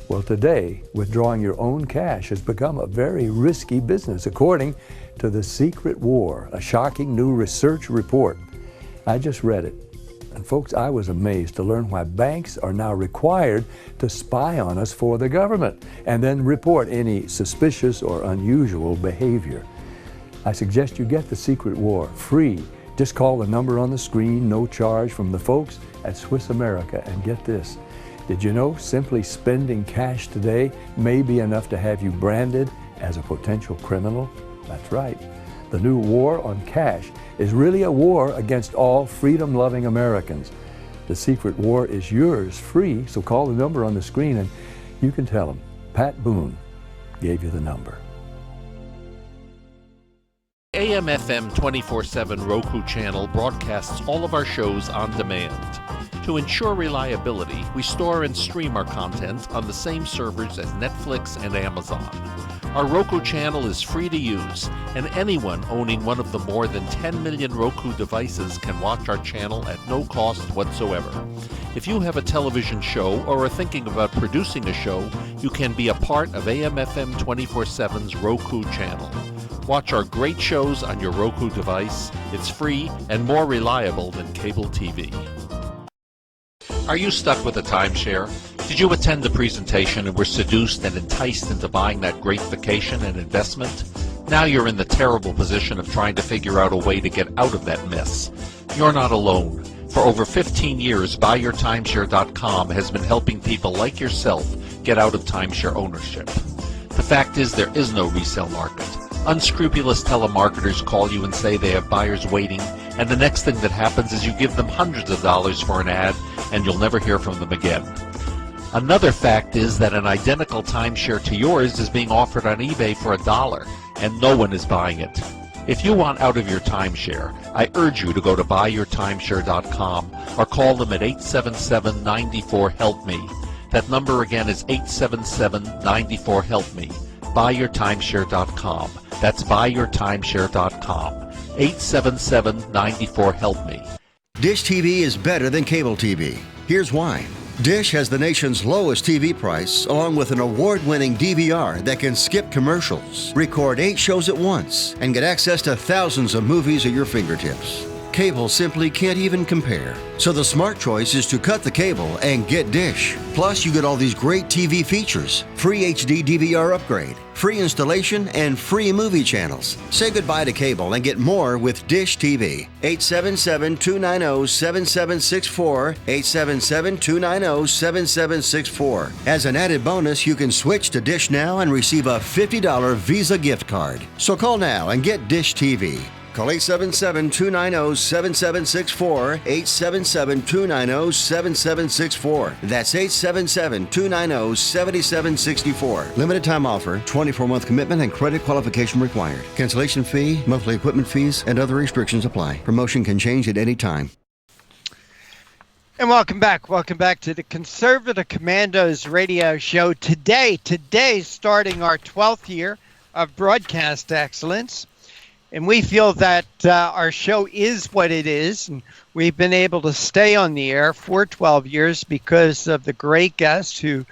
Well, today, withdrawing your own cash has become a very risky business, according to The Secret War, a shocking new research report. I just read it. And folks, I was amazed to learn why banks are now required to spy on us for the government and then report any suspicious or unusual behavior. I suggest you get The Secret War free. Just call the number on the screen, no charge, from the folks at Swiss America. And get this, did you know simply spending cash today may be enough to have you branded as a potential criminal? That's right. The new war on cash is really a war against all freedom-loving Americans. The secret war is yours free, so call the number on the screen and you can tell them Pat Boone gave you the number. AM/FM 24/7 Roku channel broadcasts all of our shows on demand. To ensure reliability, we store and stream our content on the same servers as Netflix and Amazon. Our Roku channel is free to use, and anyone owning one of the more than 10 million Roku devices can watch our channel at no cost whatsoever. If you have a television show or are thinking about producing a show, you can be a part of AM/FM 24/7's Roku channel. Watch our great shows on your Roku device. It's free and more reliable than cable TV. Are you stuck with a timeshare? Did you attend the presentation and were seduced and enticed into buying that great vacation and investment? Now you're in the terrible position of trying to figure out a way to get out of that mess. You're not alone. For over 15 years, BuyYourTimeshare.com has been helping people like yourself get out of timeshare ownership. The fact is there is no resale market. Unscrupulous telemarketers call you and say they have buyers waiting, and the next thing that happens is you give them hundreds of dollars for an ad, and you'll never hear from them again. Another fact is that an identical timeshare to yours is being offered on eBay for $1, and no one is buying it. If you want out of your timeshare, I urge you to go to BuyYourTimeshare.com or call them at 877-94-HELP-ME. That number again is 877-94-HELP-ME. BuyYourTimeshare.com. That's BuyYourTimeshare.com. 877-94-HELP-ME. Dish TV is better than cable TV. Here's why. Dish has the nation's lowest TV price, along with an award-winning DVR that can skip commercials, record 8 shows at once, and get access to thousands of movies at your fingertips. Cable simply can't even compare. So the smart choice is to cut the cable and get Dish. Plus, you get all these great TV features, free HD DVR upgrade, free installation, and free movie channels. Say goodbye to cable and get more with Dish TV. 877-290-7764, 877-290-7764. As an added bonus, you can switch to Dish now and receive a $50 Visa gift card. So call now and get Dish TV. Call 877-290-7764, 877-290-7764. That's 877-290-7764. Limited time offer, 24-month commitment and credit qualification required. Cancellation fee, monthly equipment fees, and other restrictions apply. Promotion can change at any time. And welcome back. Welcome back to the Conservative Commandos radio show. Today starting our 12th year of broadcast excellence. And we feel that our show is what it is. And we've been able to stay on the air for 12 years because of the great guests who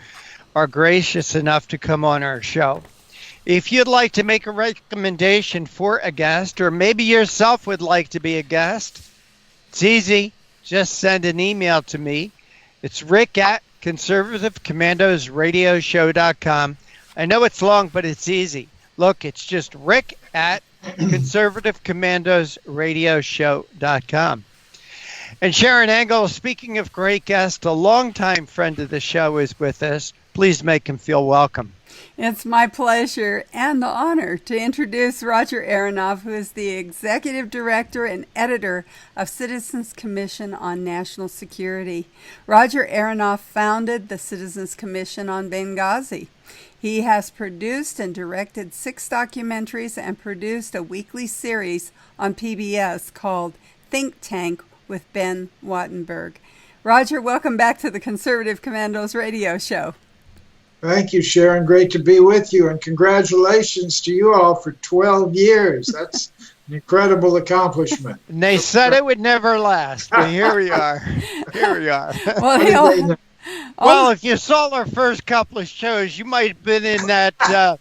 are gracious enough to come on our show. If you'd like to make a recommendation for a guest, or maybe yourself would like to be a guest, it's easy. Just send an email to me. It's rick@conservativecommandosradioshow.com. I know it's long, but it's easy. Look, it's just rick@conservativecommandosradioshow.com. And Sharron Engel, speaking of great guests, a longtime friend of the show, is with us. Please make him feel welcome. It's my pleasure and the honor to introduce Roger Aronoff, who is the Executive Director and Editor of Citizens Commission on National Security. Roger Aronoff founded the Citizens Commission on Benghazi. He has produced and directed 6 documentaries and produced a weekly series on PBS called Think Tank with Ben Wattenberg. Roger, welcome back to the Conservative Commandos radio show. Thank you, Sharon. Great to be with you, and congratulations to you all for 12 years. That's an incredible accomplishment. And they said it would never last, but here we are. Here we are. Well, if you saw our first couple of shows, you might have been in that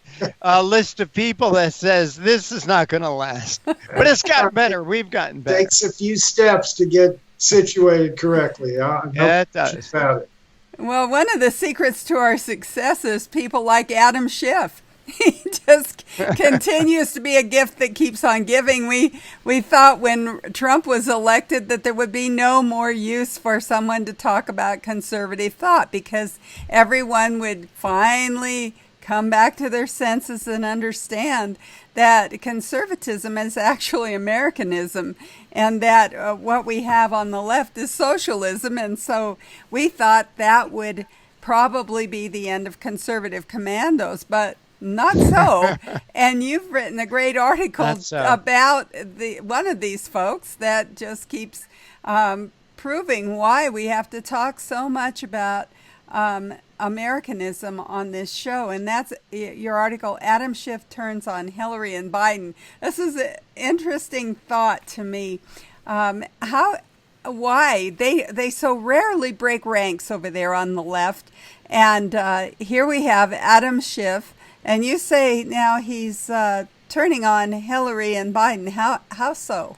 list of people that says this is not going to last. But it's gotten better. We've gotten better. It takes a few steps to get situated correctly. Yeah, it does. About it. Well, one of the secrets to our success is people like Adam Schiff. He just continues to be a gift that keeps on giving. We thought when Trump was elected that there would be no more use for someone to talk about conservative thought because everyone would finally come back to their senses and understand that conservatism is actually Americanism, and that what we have on the left is socialism. And so we thought that would probably be the end of conservative commandos, but not so. And you've written a great article about one of these folks that just keeps proving why we have to talk so much about Americanism on this show. And that's your article, Adam Schiff Turns on Hillary and Biden. This is an interesting thought to me. Why they so rarely break ranks over there on the left. And here we have Adam Schiff, and you say now he's turning on Hillary and Biden. How so?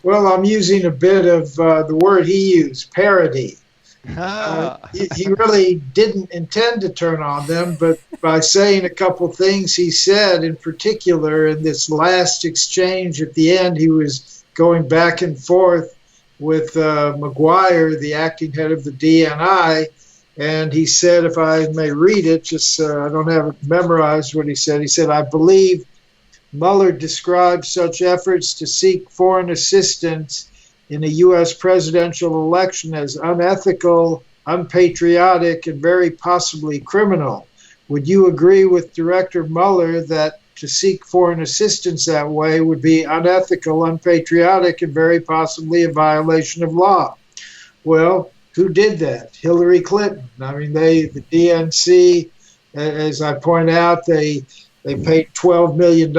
Well, I'm using a bit of the word he used, parody. He really didn't intend to turn on them, but by saying a couple things he said, in particular in this last exchange at the end, he was going back and forth with McGuire, the acting head of the DNI, and he said, if I may read it, just I don't have it memorized what he said. He said, I believe Mueller described such efforts to seek foreign assistance in a U.S. presidential election as unethical, unpatriotic, and very possibly criminal. Would you agree with Director Mueller that to seek foreign assistance that way would be unethical, unpatriotic, and very possibly a violation of law? Well, who did that? Hillary Clinton. I mean, the DNC, as I point out, they paid $12 million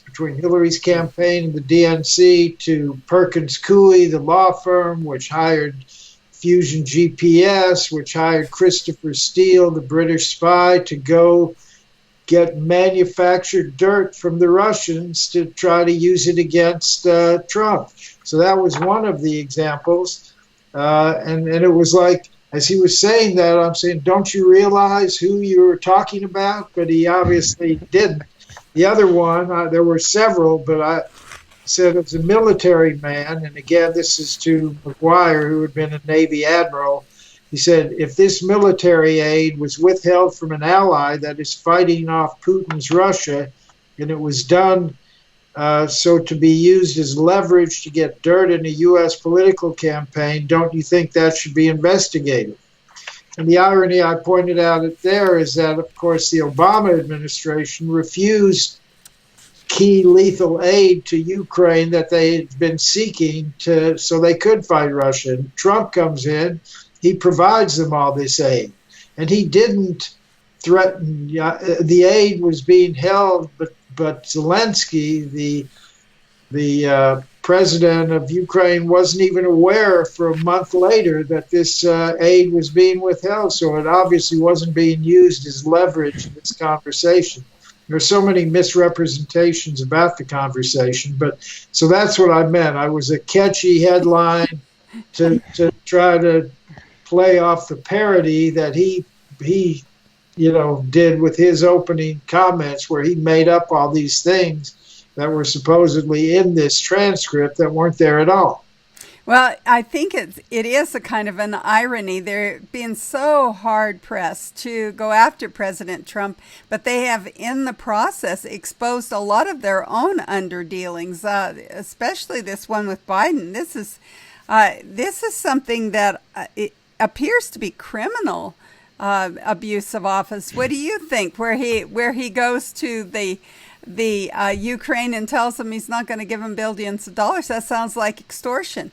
between Hillary's campaign and the DNC to Perkins Coie, the law firm, which hired Fusion GPS, which hired Christopher Steele, the British spy, to go get manufactured dirt from the Russians to try to use it against Trump. So that was one of the examples. And it was like, as he was saying that, I'm saying, don't you realize who you were talking about? But he obviously didn't. The other one, there were several, but I said it was a military man. And again, this is to McGuire, who had been a Navy admiral. He said, if this military aid was withheld from an ally that is fighting off Putin's Russia, and it was done so to be used as leverage to get dirt in a U.S. political campaign, don't you think that should be investigated? And the irony I pointed out there is that, of course, the Obama administration refused key lethal aid to Ukraine that they had been seeking so they could fight Russia. And Trump comes in, he provides them all this aid. And he didn't threaten, the aid was being held, but Zelensky, the president of Ukraine, wasn't even aware for a month later that this aid was being withheld. So it obviously wasn't being used as leverage in this conversation. There are so many misrepresentations about the conversation, but so that's what I meant. I was a catchy headline to try to play off the parody that he did with his opening comments, where he made up all these things that were supposedly in this transcript that weren't there at all. Well, I think it is a kind of an irony. They're being so hard-pressed to go after President Trump, but they have, in the process, exposed a lot of their own underdealings, especially this one with Biden. This is something that it appears to be criminal abuse of office. What do you think? Where he goes to the Ukraine and tells them he's not going to give them billions of dollars? That sounds like extortion.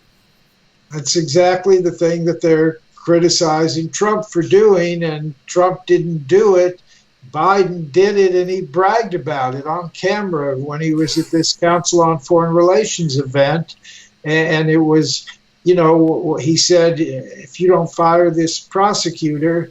That's exactly the thing that they're criticizing Trump for doing, and Trump didn't do it. Biden did it, and he bragged about it on camera when he was at this Council on Foreign Relations event. And it was, he said, if you don't fire this prosecutor,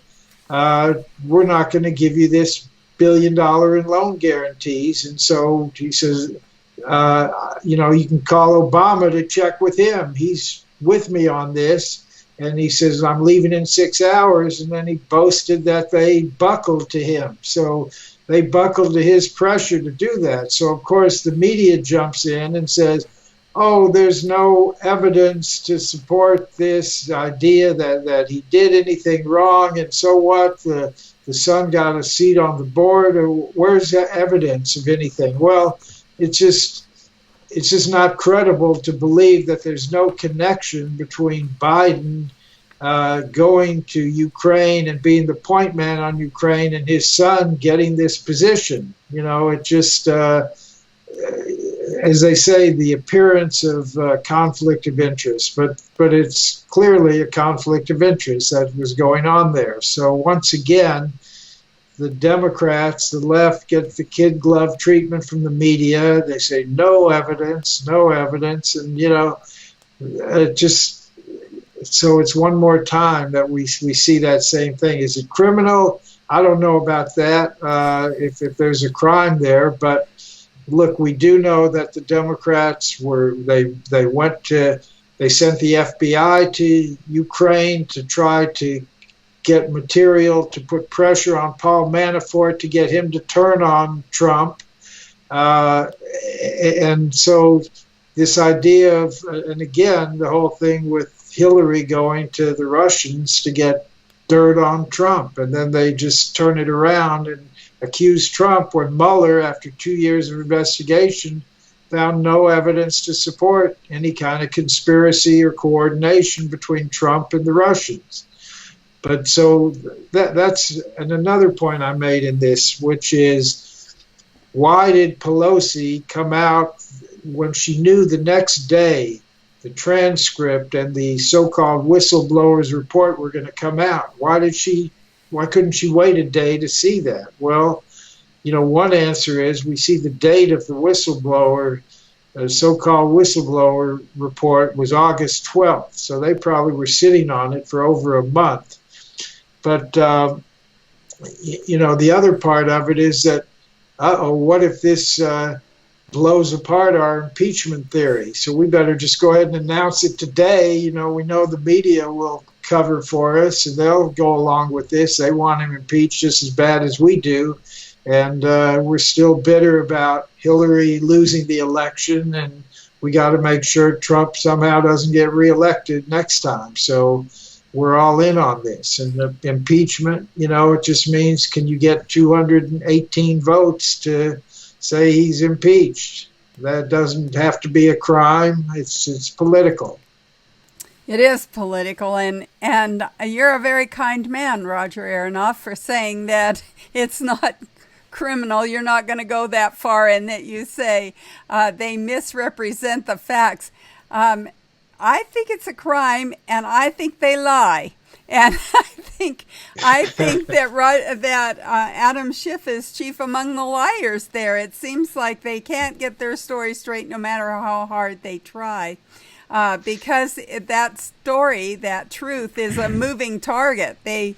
we're not going to give you this $1 billion in loan guarantees. And so he says, you can call Obama to check with him. He's with me on this. And he says, I'm leaving in 6 hours. And then he boasted that they buckled to him. So they buckled to his pressure to do that. So, of course, the media jumps in and says, oh, there's no evidence to support this idea that he did anything wrong. And so what? The the son got a seat on the board, or where's the evidence of anything? Well, it's just not credible to believe that there's no connection between Biden going to Ukraine and being the point man on Ukraine and his son getting this position. It just, as they say, the appearance of conflict of interest, but it's clearly a conflict of interest that was going on there. So once again, the Democrats, the left, get the kid glove treatment from the media. They say no evidence, and so it's one more time that we see that same thing. Is it criminal? I don't know about that, if there's a crime there, but look, we do know that the Democrats they sent the FBI to Ukraine to try to get material to put pressure on Paul Manafort to get him to turn on Trump. And so this idea of, and again, the whole thing with Hillary going to the Russians to get dirt on Trump, and then they just turn it around and accuse Trump when Mueller, after 2 years of investigation, found no evidence to support any kind of conspiracy or coordination between Trump and the Russians. But so that's another point I made in this, which is, why did Pelosi come out when she knew the next day the transcript and the so-called whistleblowers report were going to come out? Why couldn't she wait a day to see that? Well, one answer is we see the date of the whistleblower, so-called whistleblower report was August 12th. So they probably were sitting on it for over a month. But, the other part of it is that, what if this blows apart our impeachment theory? So we better just go ahead and announce it today. We know the media will cover for us, and they'll go along with this. They want him impeached just as bad as we do. And we're still bitter about Hillary losing the election, and we got to make sure Trump somehow doesn't get reelected next time. So we're all in on this. And the impeachment, it just means, can you get 218 votes to say he's impeached? That doesn't have to be a crime. It's political. It is political, and you're a very kind man, Roger Aronoff, for saying that it's not criminal. You're not going to go that far, and that you say they misrepresent the facts. I think it's a crime, and I think they lie. And I think that Adam Schiff is chief among the liars there. It seems like they can't get their story straight no matter how hard they try. Because that story, that truth, is a moving target. They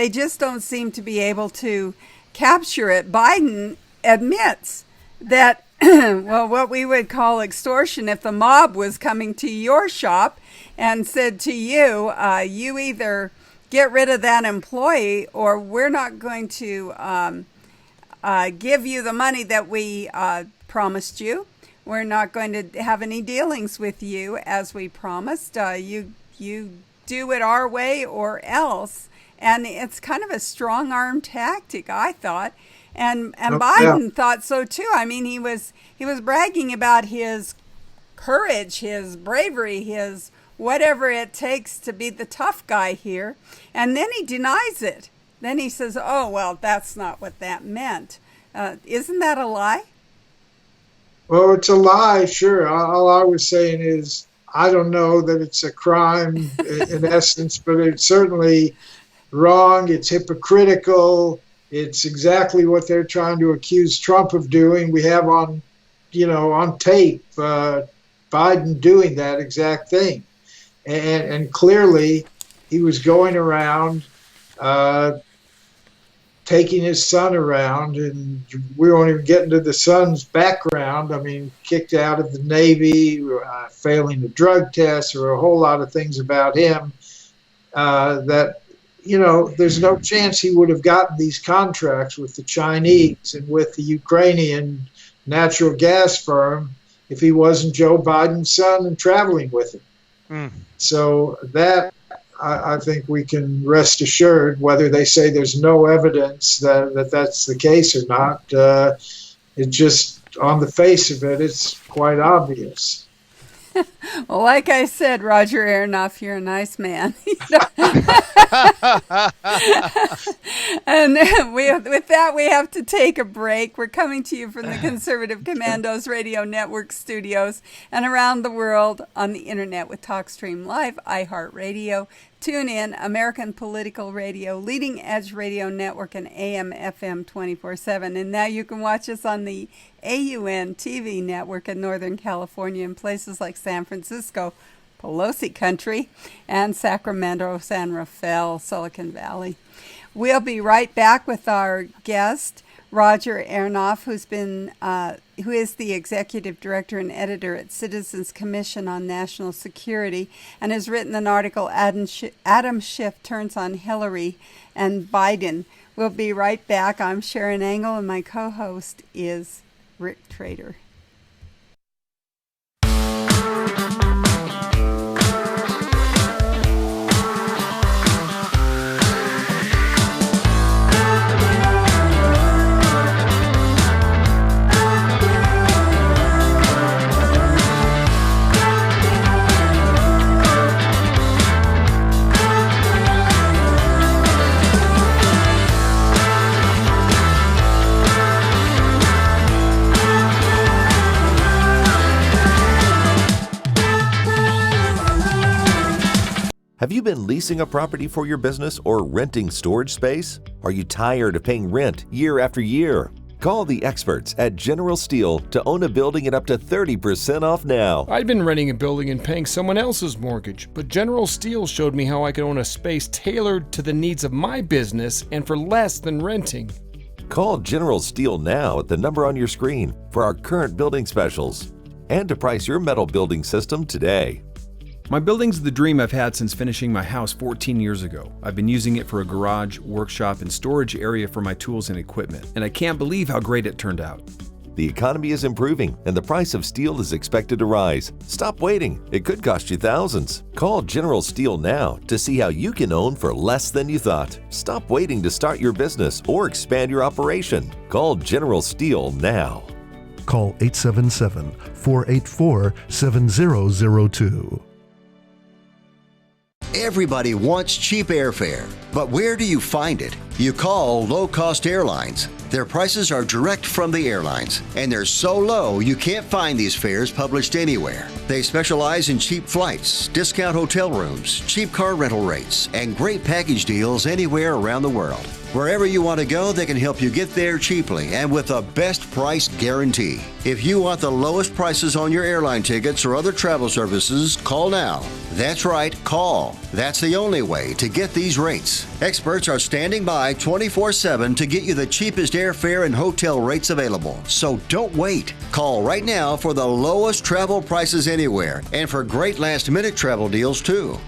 just don't seem to be able to capture it. Biden admits that, well, what we would call extortion, if the mob was coming to your shop and said to you, you either get rid of that employee or we're not going to give you the money that we promised you. We're not going to have any dealings with you as we promised. You do it our way or else. And it's kind of a strong-arm tactic, I thought. And Biden thought so too. I mean, he was bragging about his courage, his bravery, his whatever it takes to be the tough guy here. And then he denies it. Then he says, oh, well, that's not what that meant. Isn't that a lie? Well, it's a lie, sure. All I was saying is I don't know that it's a crime in essence, but it's certainly wrong. It's hypocritical. It's exactly what they're trying to accuse Trump of doing. We have on tape Biden doing that exact thing. And clearly he was going around taking his son around, and we won't even get into the son's background. I mean, kicked out of the Navy, failing the drug test, or a whole lot of things about him that, there's no chance he would have gotten these contracts with the Chinese and with the Ukrainian natural gas firm if he wasn't Joe Biden's son and traveling with him. So that, I think we can rest assured, whether they say there's no evidence that that's the case or not. It just, on the face of it, it's quite obvious. Well, like I said, Roger Aronoff, you're a nice man. And with that, we have to take a break. We're coming to you from the Conservative Commandos Radio Network studios and around the world on the internet with TalkStream Live, iHeartRadio, TuneIn, American Political Radio, Leading Edge Radio Network, and AM/FM 24/7. And now you can watch us on the AUN TV network in Northern California in places like San Francisco, Pelosi Country, and Sacramento, San Rafael, Silicon Valley. We'll be right back with our guest, Roger Aronoff, who is the executive director and editor at Citizens Commission on National Security, and has written an article, Adam Schiff Turns on Hillary and Biden. We'll be right back. I'm Sharron Engel, and my co-host is Rick Trader. Have you been leasing a property for your business or renting storage space? Are you tired of paying rent year after year? Call the experts at General Steel to own a building at up to 30% off now. I'd been renting a building and paying someone else's mortgage, but General Steel showed me how I could own a space tailored to the needs of my business and for less than renting. Call General Steel now at the number on your screen for our current building specials and to price your metal building system today. My building's the dream I've had since finishing my house 14 years ago. I've been using it for a garage, workshop, and storage area for my tools and equipment, and I can't believe how great it turned out. The economy is improving and the price of steel is expected to rise. Stop waiting. It could cost you thousands. Call General Steel now to see how you can own for less than you thought. Stop waiting to start your business or expand your operation. Call General Steel now. Call 877-484-7002. Everybody wants cheap airfare, but where do you find it? You call low-cost airlines. Their prices are direct from the airlines, and they're so low you can't find these fares published anywhere. They specialize in cheap flights, discount hotel rooms, cheap car rental rates, and great package deals anywhere around the world. Wherever you want to go, they can help you get there cheaply and with a best price guarantee. If you want the lowest prices on your airline tickets or other travel services, call now. That's right, call. That's the only way to get these rates. Experts are standing by 24/7 to get you the cheapest airfare and hotel rates available. So don't wait. Call right now for the lowest travel prices anywhere and for great last-minute travel deals too.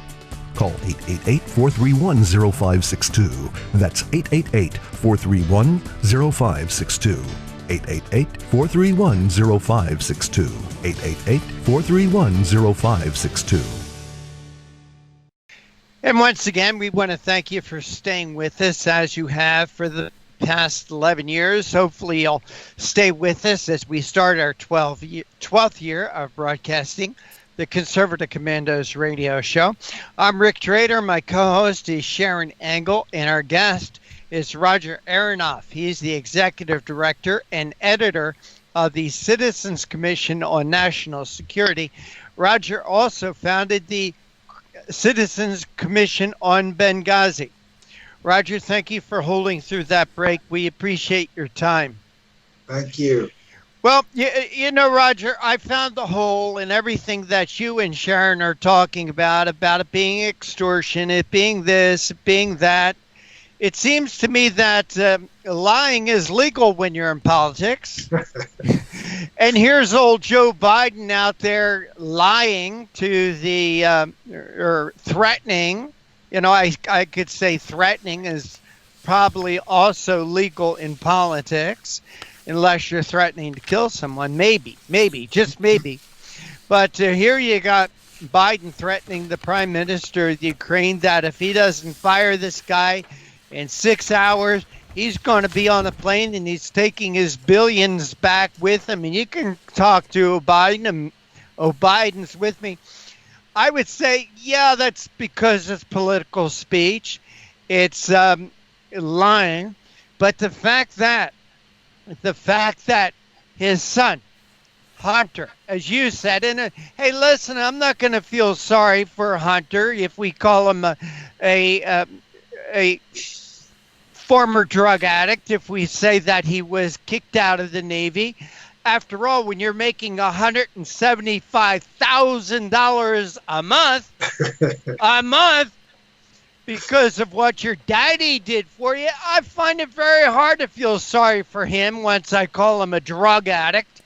Call 888-431-0562. That's 888-431-0562. 888-431-0562. 888-431-0562. And once again, we want to thank you for staying with us as you have for the past 11 years. Hopefully you'll stay with us as we start our 12th year of broadcasting the Conservative Commandos radio show. I'm Rick Trader. My co-host is Sharron Engel, and our guest is Roger Aronoff. He is the executive director and editor of the Citizens Commission on National Security. Roger also founded the Citizens Commission on Benghazi. Roger, thank you for holding through that break. We appreciate your time. Thank you. Well, you know, Roger, I found the hole in everything that you and Sharron are talking about it being extortion, it being this, it being that. It seems to me that lying is legal when you're in politics. And here's old Joe Biden out there lying to the, or threatening. You know, I could say threatening is probably also legal in politics. Unless you're threatening to kill someone, maybe, just maybe. But here you got Biden threatening the prime minister of the Ukraine that if he doesn't fire this guy in 6 hours, he's going to be on a plane and he's taking his billions back with him. And you can talk to Biden, and Biden's with me. I would say, yeah, that's because it's political speech. It's lying. But the fact that his son, Hunter, as you said, hey, listen, I'm not going to feel sorry for Hunter if we call him a former drug addict, if we say that he was kicked out of the Navy. After all, when you're making $175,000 a month because of what your daddy did for you, I find it very hard to feel sorry for him once I call him a drug addict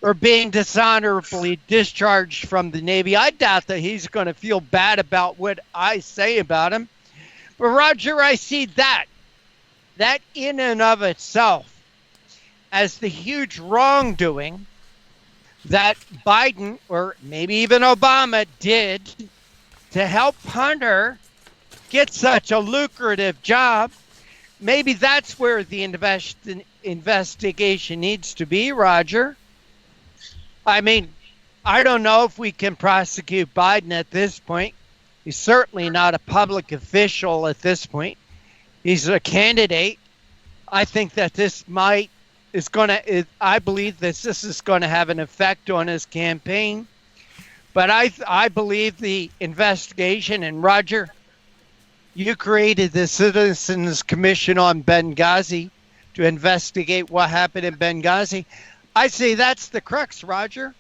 or being dishonorably discharged from the Navy. I doubt that he's going to feel bad about what I say about him. But Roger, I see that in and of itself as the huge wrongdoing that Biden or maybe even Obama did to help Hunter get such a lucrative job. Maybe that's where the investigation needs to be, Roger. I mean, I don't know if we can prosecute Biden at this point. He's certainly not a public official at this point. He's a candidate. I think that I believe that this is going to have an effect on his campaign. But I believe the investigation, and Roger, you created the Citizens Commission on Benghazi to investigate what happened in Benghazi. I say that's the crux, Roger.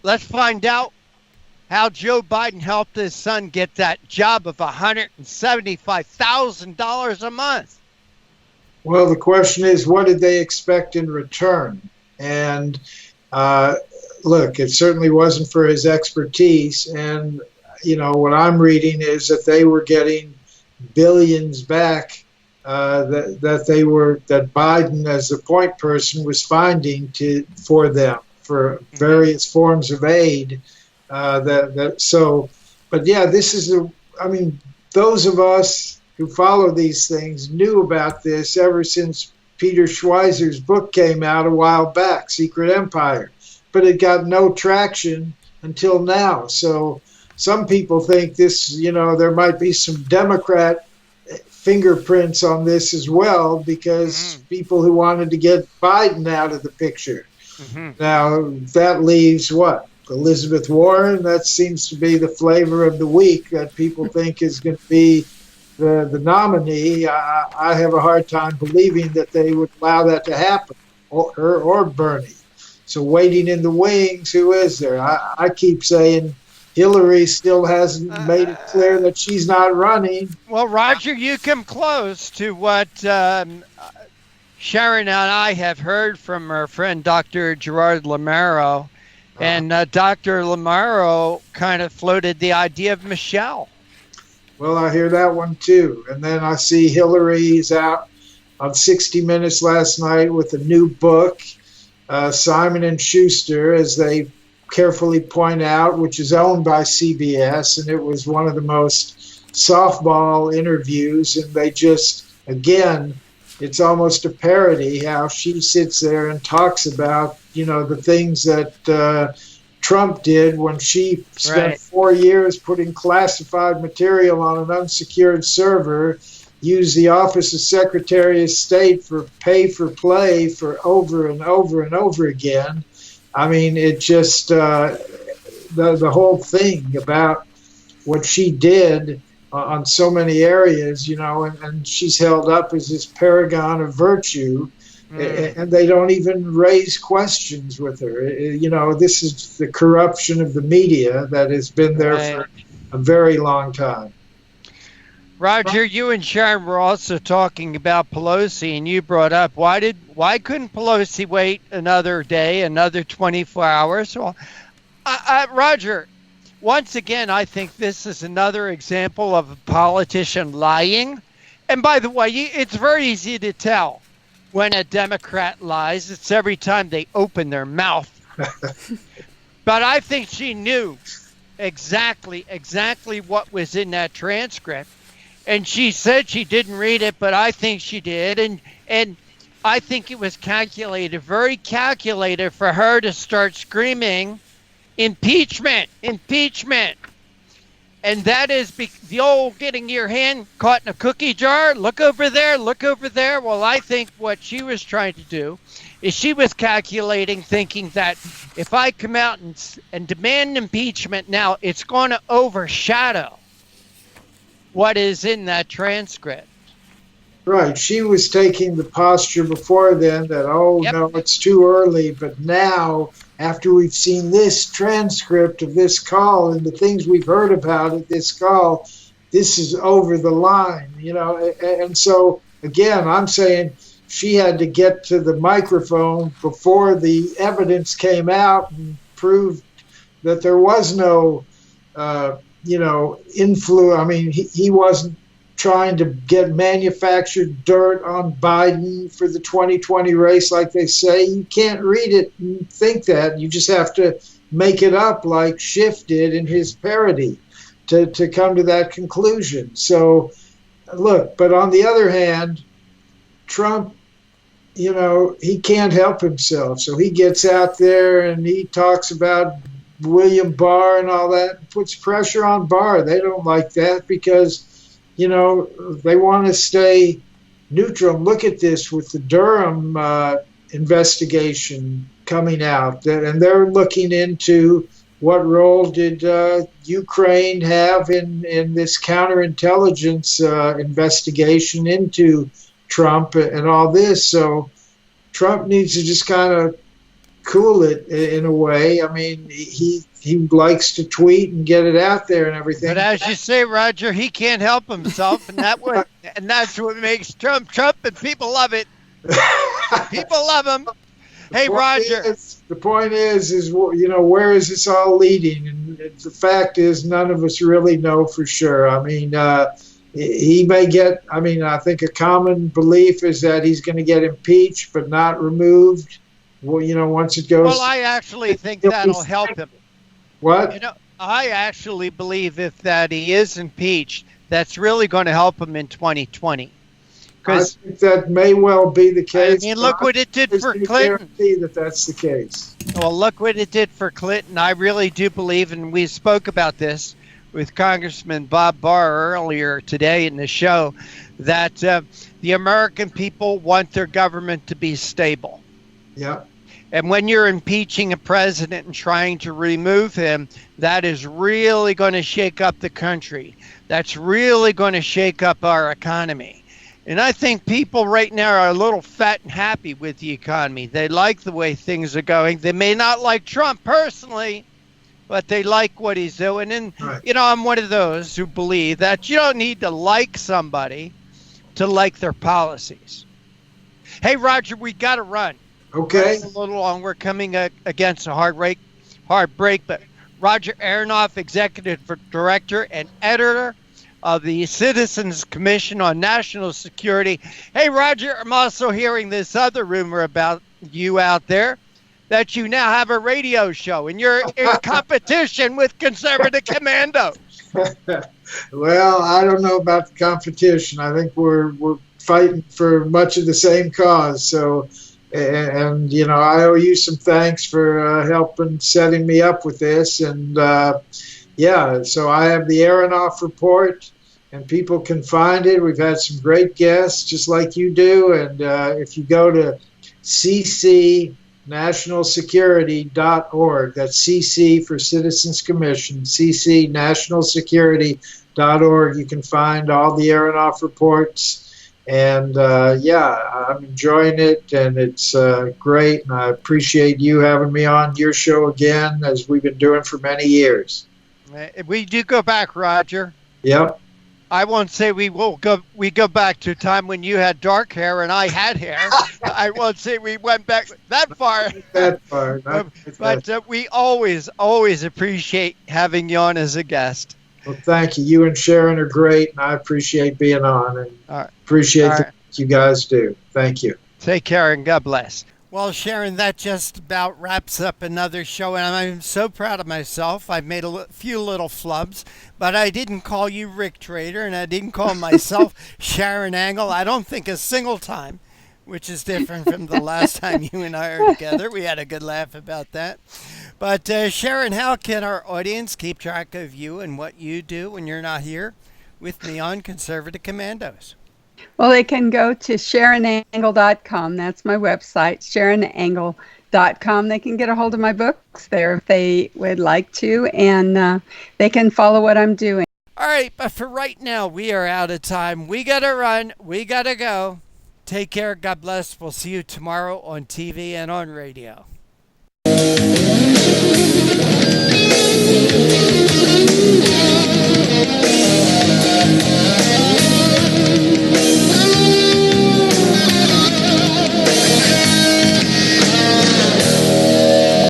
Let's find out how Joe Biden helped his son get that job of $175,000 a month. Well, the question is, what did they expect in return? And look, it certainly wasn't for his expertise. And, what I'm reading is that they were getting billions back that Biden, as the point person, was finding for them for various forms of aid. But yeah, this is those of us who follow these things knew about this ever since Peter Schweizer's book came out a while back, Secret Empire. But it got no traction until now. So some people think this, there might be some Democrat fingerprints on this as well, because people who wanted to get Biden out of the picture. Now, that leaves what? Elizabeth Warren? That seems to be the flavor of the week that people think is going to be the nominee. I have a hard time believing that they would allow that to happen, her or Bernie. So waiting in the wings, who is there? I keep saying Hillary still hasn't made it clear that she's not running. Well, Roger, you come close to what Sharron and I have heard from our friend Dr. Gerard Lamaro. And Dr. Lamaro kind of floated the idea of Michelle. Well, I hear that one too. And then I see Hillary's out on 60 Minutes last night with a new book, Simon & Schuster, as they carefully point out, which is owned by CBS. And it was one of the most softball interviews. And they just, again, it's almost a parody how she sits there and talks about, the things that Trump did when she spent 4 years putting classified material on an unsecured server, used the Office of Secretary of State for pay for play for over and over and over again. I mean, it just, the whole thing about what she did on so many areas, and she's held up as this paragon of virtue. And they don't even raise questions with her. This is the corruption of the media that has been there for a very long time. Roger, you and Sharon were also talking about Pelosi, and you brought up why couldn't Pelosi wait another day, another 24 hours? Well, Roger, once again, I think this is another example of a politician lying. And by the way, it's very easy to tell when a Democrat lies. It's every time they open their mouth. But I think she knew exactly what was in that transcript. And she said she didn't read it, but I think she did. And I think it was calculated, very calculated for her to start screaming, impeachment, impeachment. And that is the old getting your hand caught in a cookie jar. Look over there, look over there. Well, I think what she was trying to do is she was calculating, thinking that if I come out and demand impeachment now, it's going to overshadow what is in that transcript. Right. She was taking the posture before then that, no, it's too early. But now, after we've seen this transcript of this call and the things we've heard about at this call, this is over the line, And so, again, I'm saying she had to get to the microphone before the evidence came out and proved that there was no, influence. I mean, he wasn't trying to get manufactured dirt on Biden for the 2020 race, like they say. You can't read it and think that. You just have to make it up like Schiff did in his parody to come to that conclusion. So, look, but on the other hand, Trump, he can't help himself. So he gets out there and he talks about William Barr and all that, and puts pressure on Barr. They don't like that because they want to stay neutral. Look at this with the Durham investigation coming out, and they're looking into what role did Ukraine have in this counterintelligence investigation into Trump and all this. So Trump needs to just kind of cool it in a way. I mean, he likes to tweet and get it out there and everything. But as you say, Roger, he can't help himself, and that's what makes Trump Trump, and people love it. People love him. Hey, Roger. The point is where is this all leading? And the fact is, none of us really know for sure. I mean, he may get. I mean, I think a common belief is that he's going to get impeached, but not removed. Well, once it goes. Well, I actually think that'll help him. What? I actually believe if that he is impeached, that's really going to help him in 2020. I think that may well be the case. I mean, look what it did for Clinton. Guarantee that's the case. Well, look what it did for Clinton. I really do believe, and we spoke about this with Congressman Bob Barr earlier today in the show, that the American people want their government to be stable. Yeah. And when you're impeaching a president and trying to remove him, that is really going to shake up the country. That's really going to shake up our economy. And I think people right now are a little fat and happy with the economy. They like the way things are going. They may not like Trump personally, but they like what he's doing. And, right. I'm one of those who believe that you don't need to like somebody to like their policies. Hey, Roger, we got to run. Okay. A little long. We're coming against a hard break, but Roger Aronoff, Executive Director and Editor of the Citizens Commission on National Security. Hey, Roger, I'm also hearing this other rumor about you out there, that you now have a radio show and you're in competition with conservative commandos. Well, I don't know about the competition. I think we're fighting for much of the same cause. So, and I owe you some thanks for helping setting me up with this. And so I have the Aronoff Report, and people can find it. We've had some great guests, just like you do. And if you go to ccnationalsecurity.org, that's CC for Citizens Commission, ccnationalsecurity.org, you can find all the Aronoff reports. And I'm enjoying it, and it's great. And I appreciate you having me on your show again, as we've been doing for many years. We do go back, Roger. Yep. I won't say we will go. We go back to a time when you had dark hair and I had hair. I won't say we went back that far. That far. But we always appreciate having you on as a guest. Well, thank you. You and Sharron are great, and I appreciate being on, and appreciate what you guys do. Thank you. Take care, and God bless. Well, Sharron, that just about wraps up another show, and I'm so proud of myself. I've made a few little flubs, but I didn't call you Rick Trader, and I didn't call myself Sharron Angle. I don't think a single time, which is different from the last time you and I are together. We had a good laugh about that. But Sharron, how can our audience keep track of you and what you do when you're not here with me on Conservative Commandos? Well, they can go to SharronAngle.com. That's my website, SharronAngle.com. They can get a hold of my books there if they would like to, and they can follow what I'm doing. All right, but for right now, we are out of time. We got to run. We got to go. Take care. God bless. We'll see you tomorrow on TV and on radio.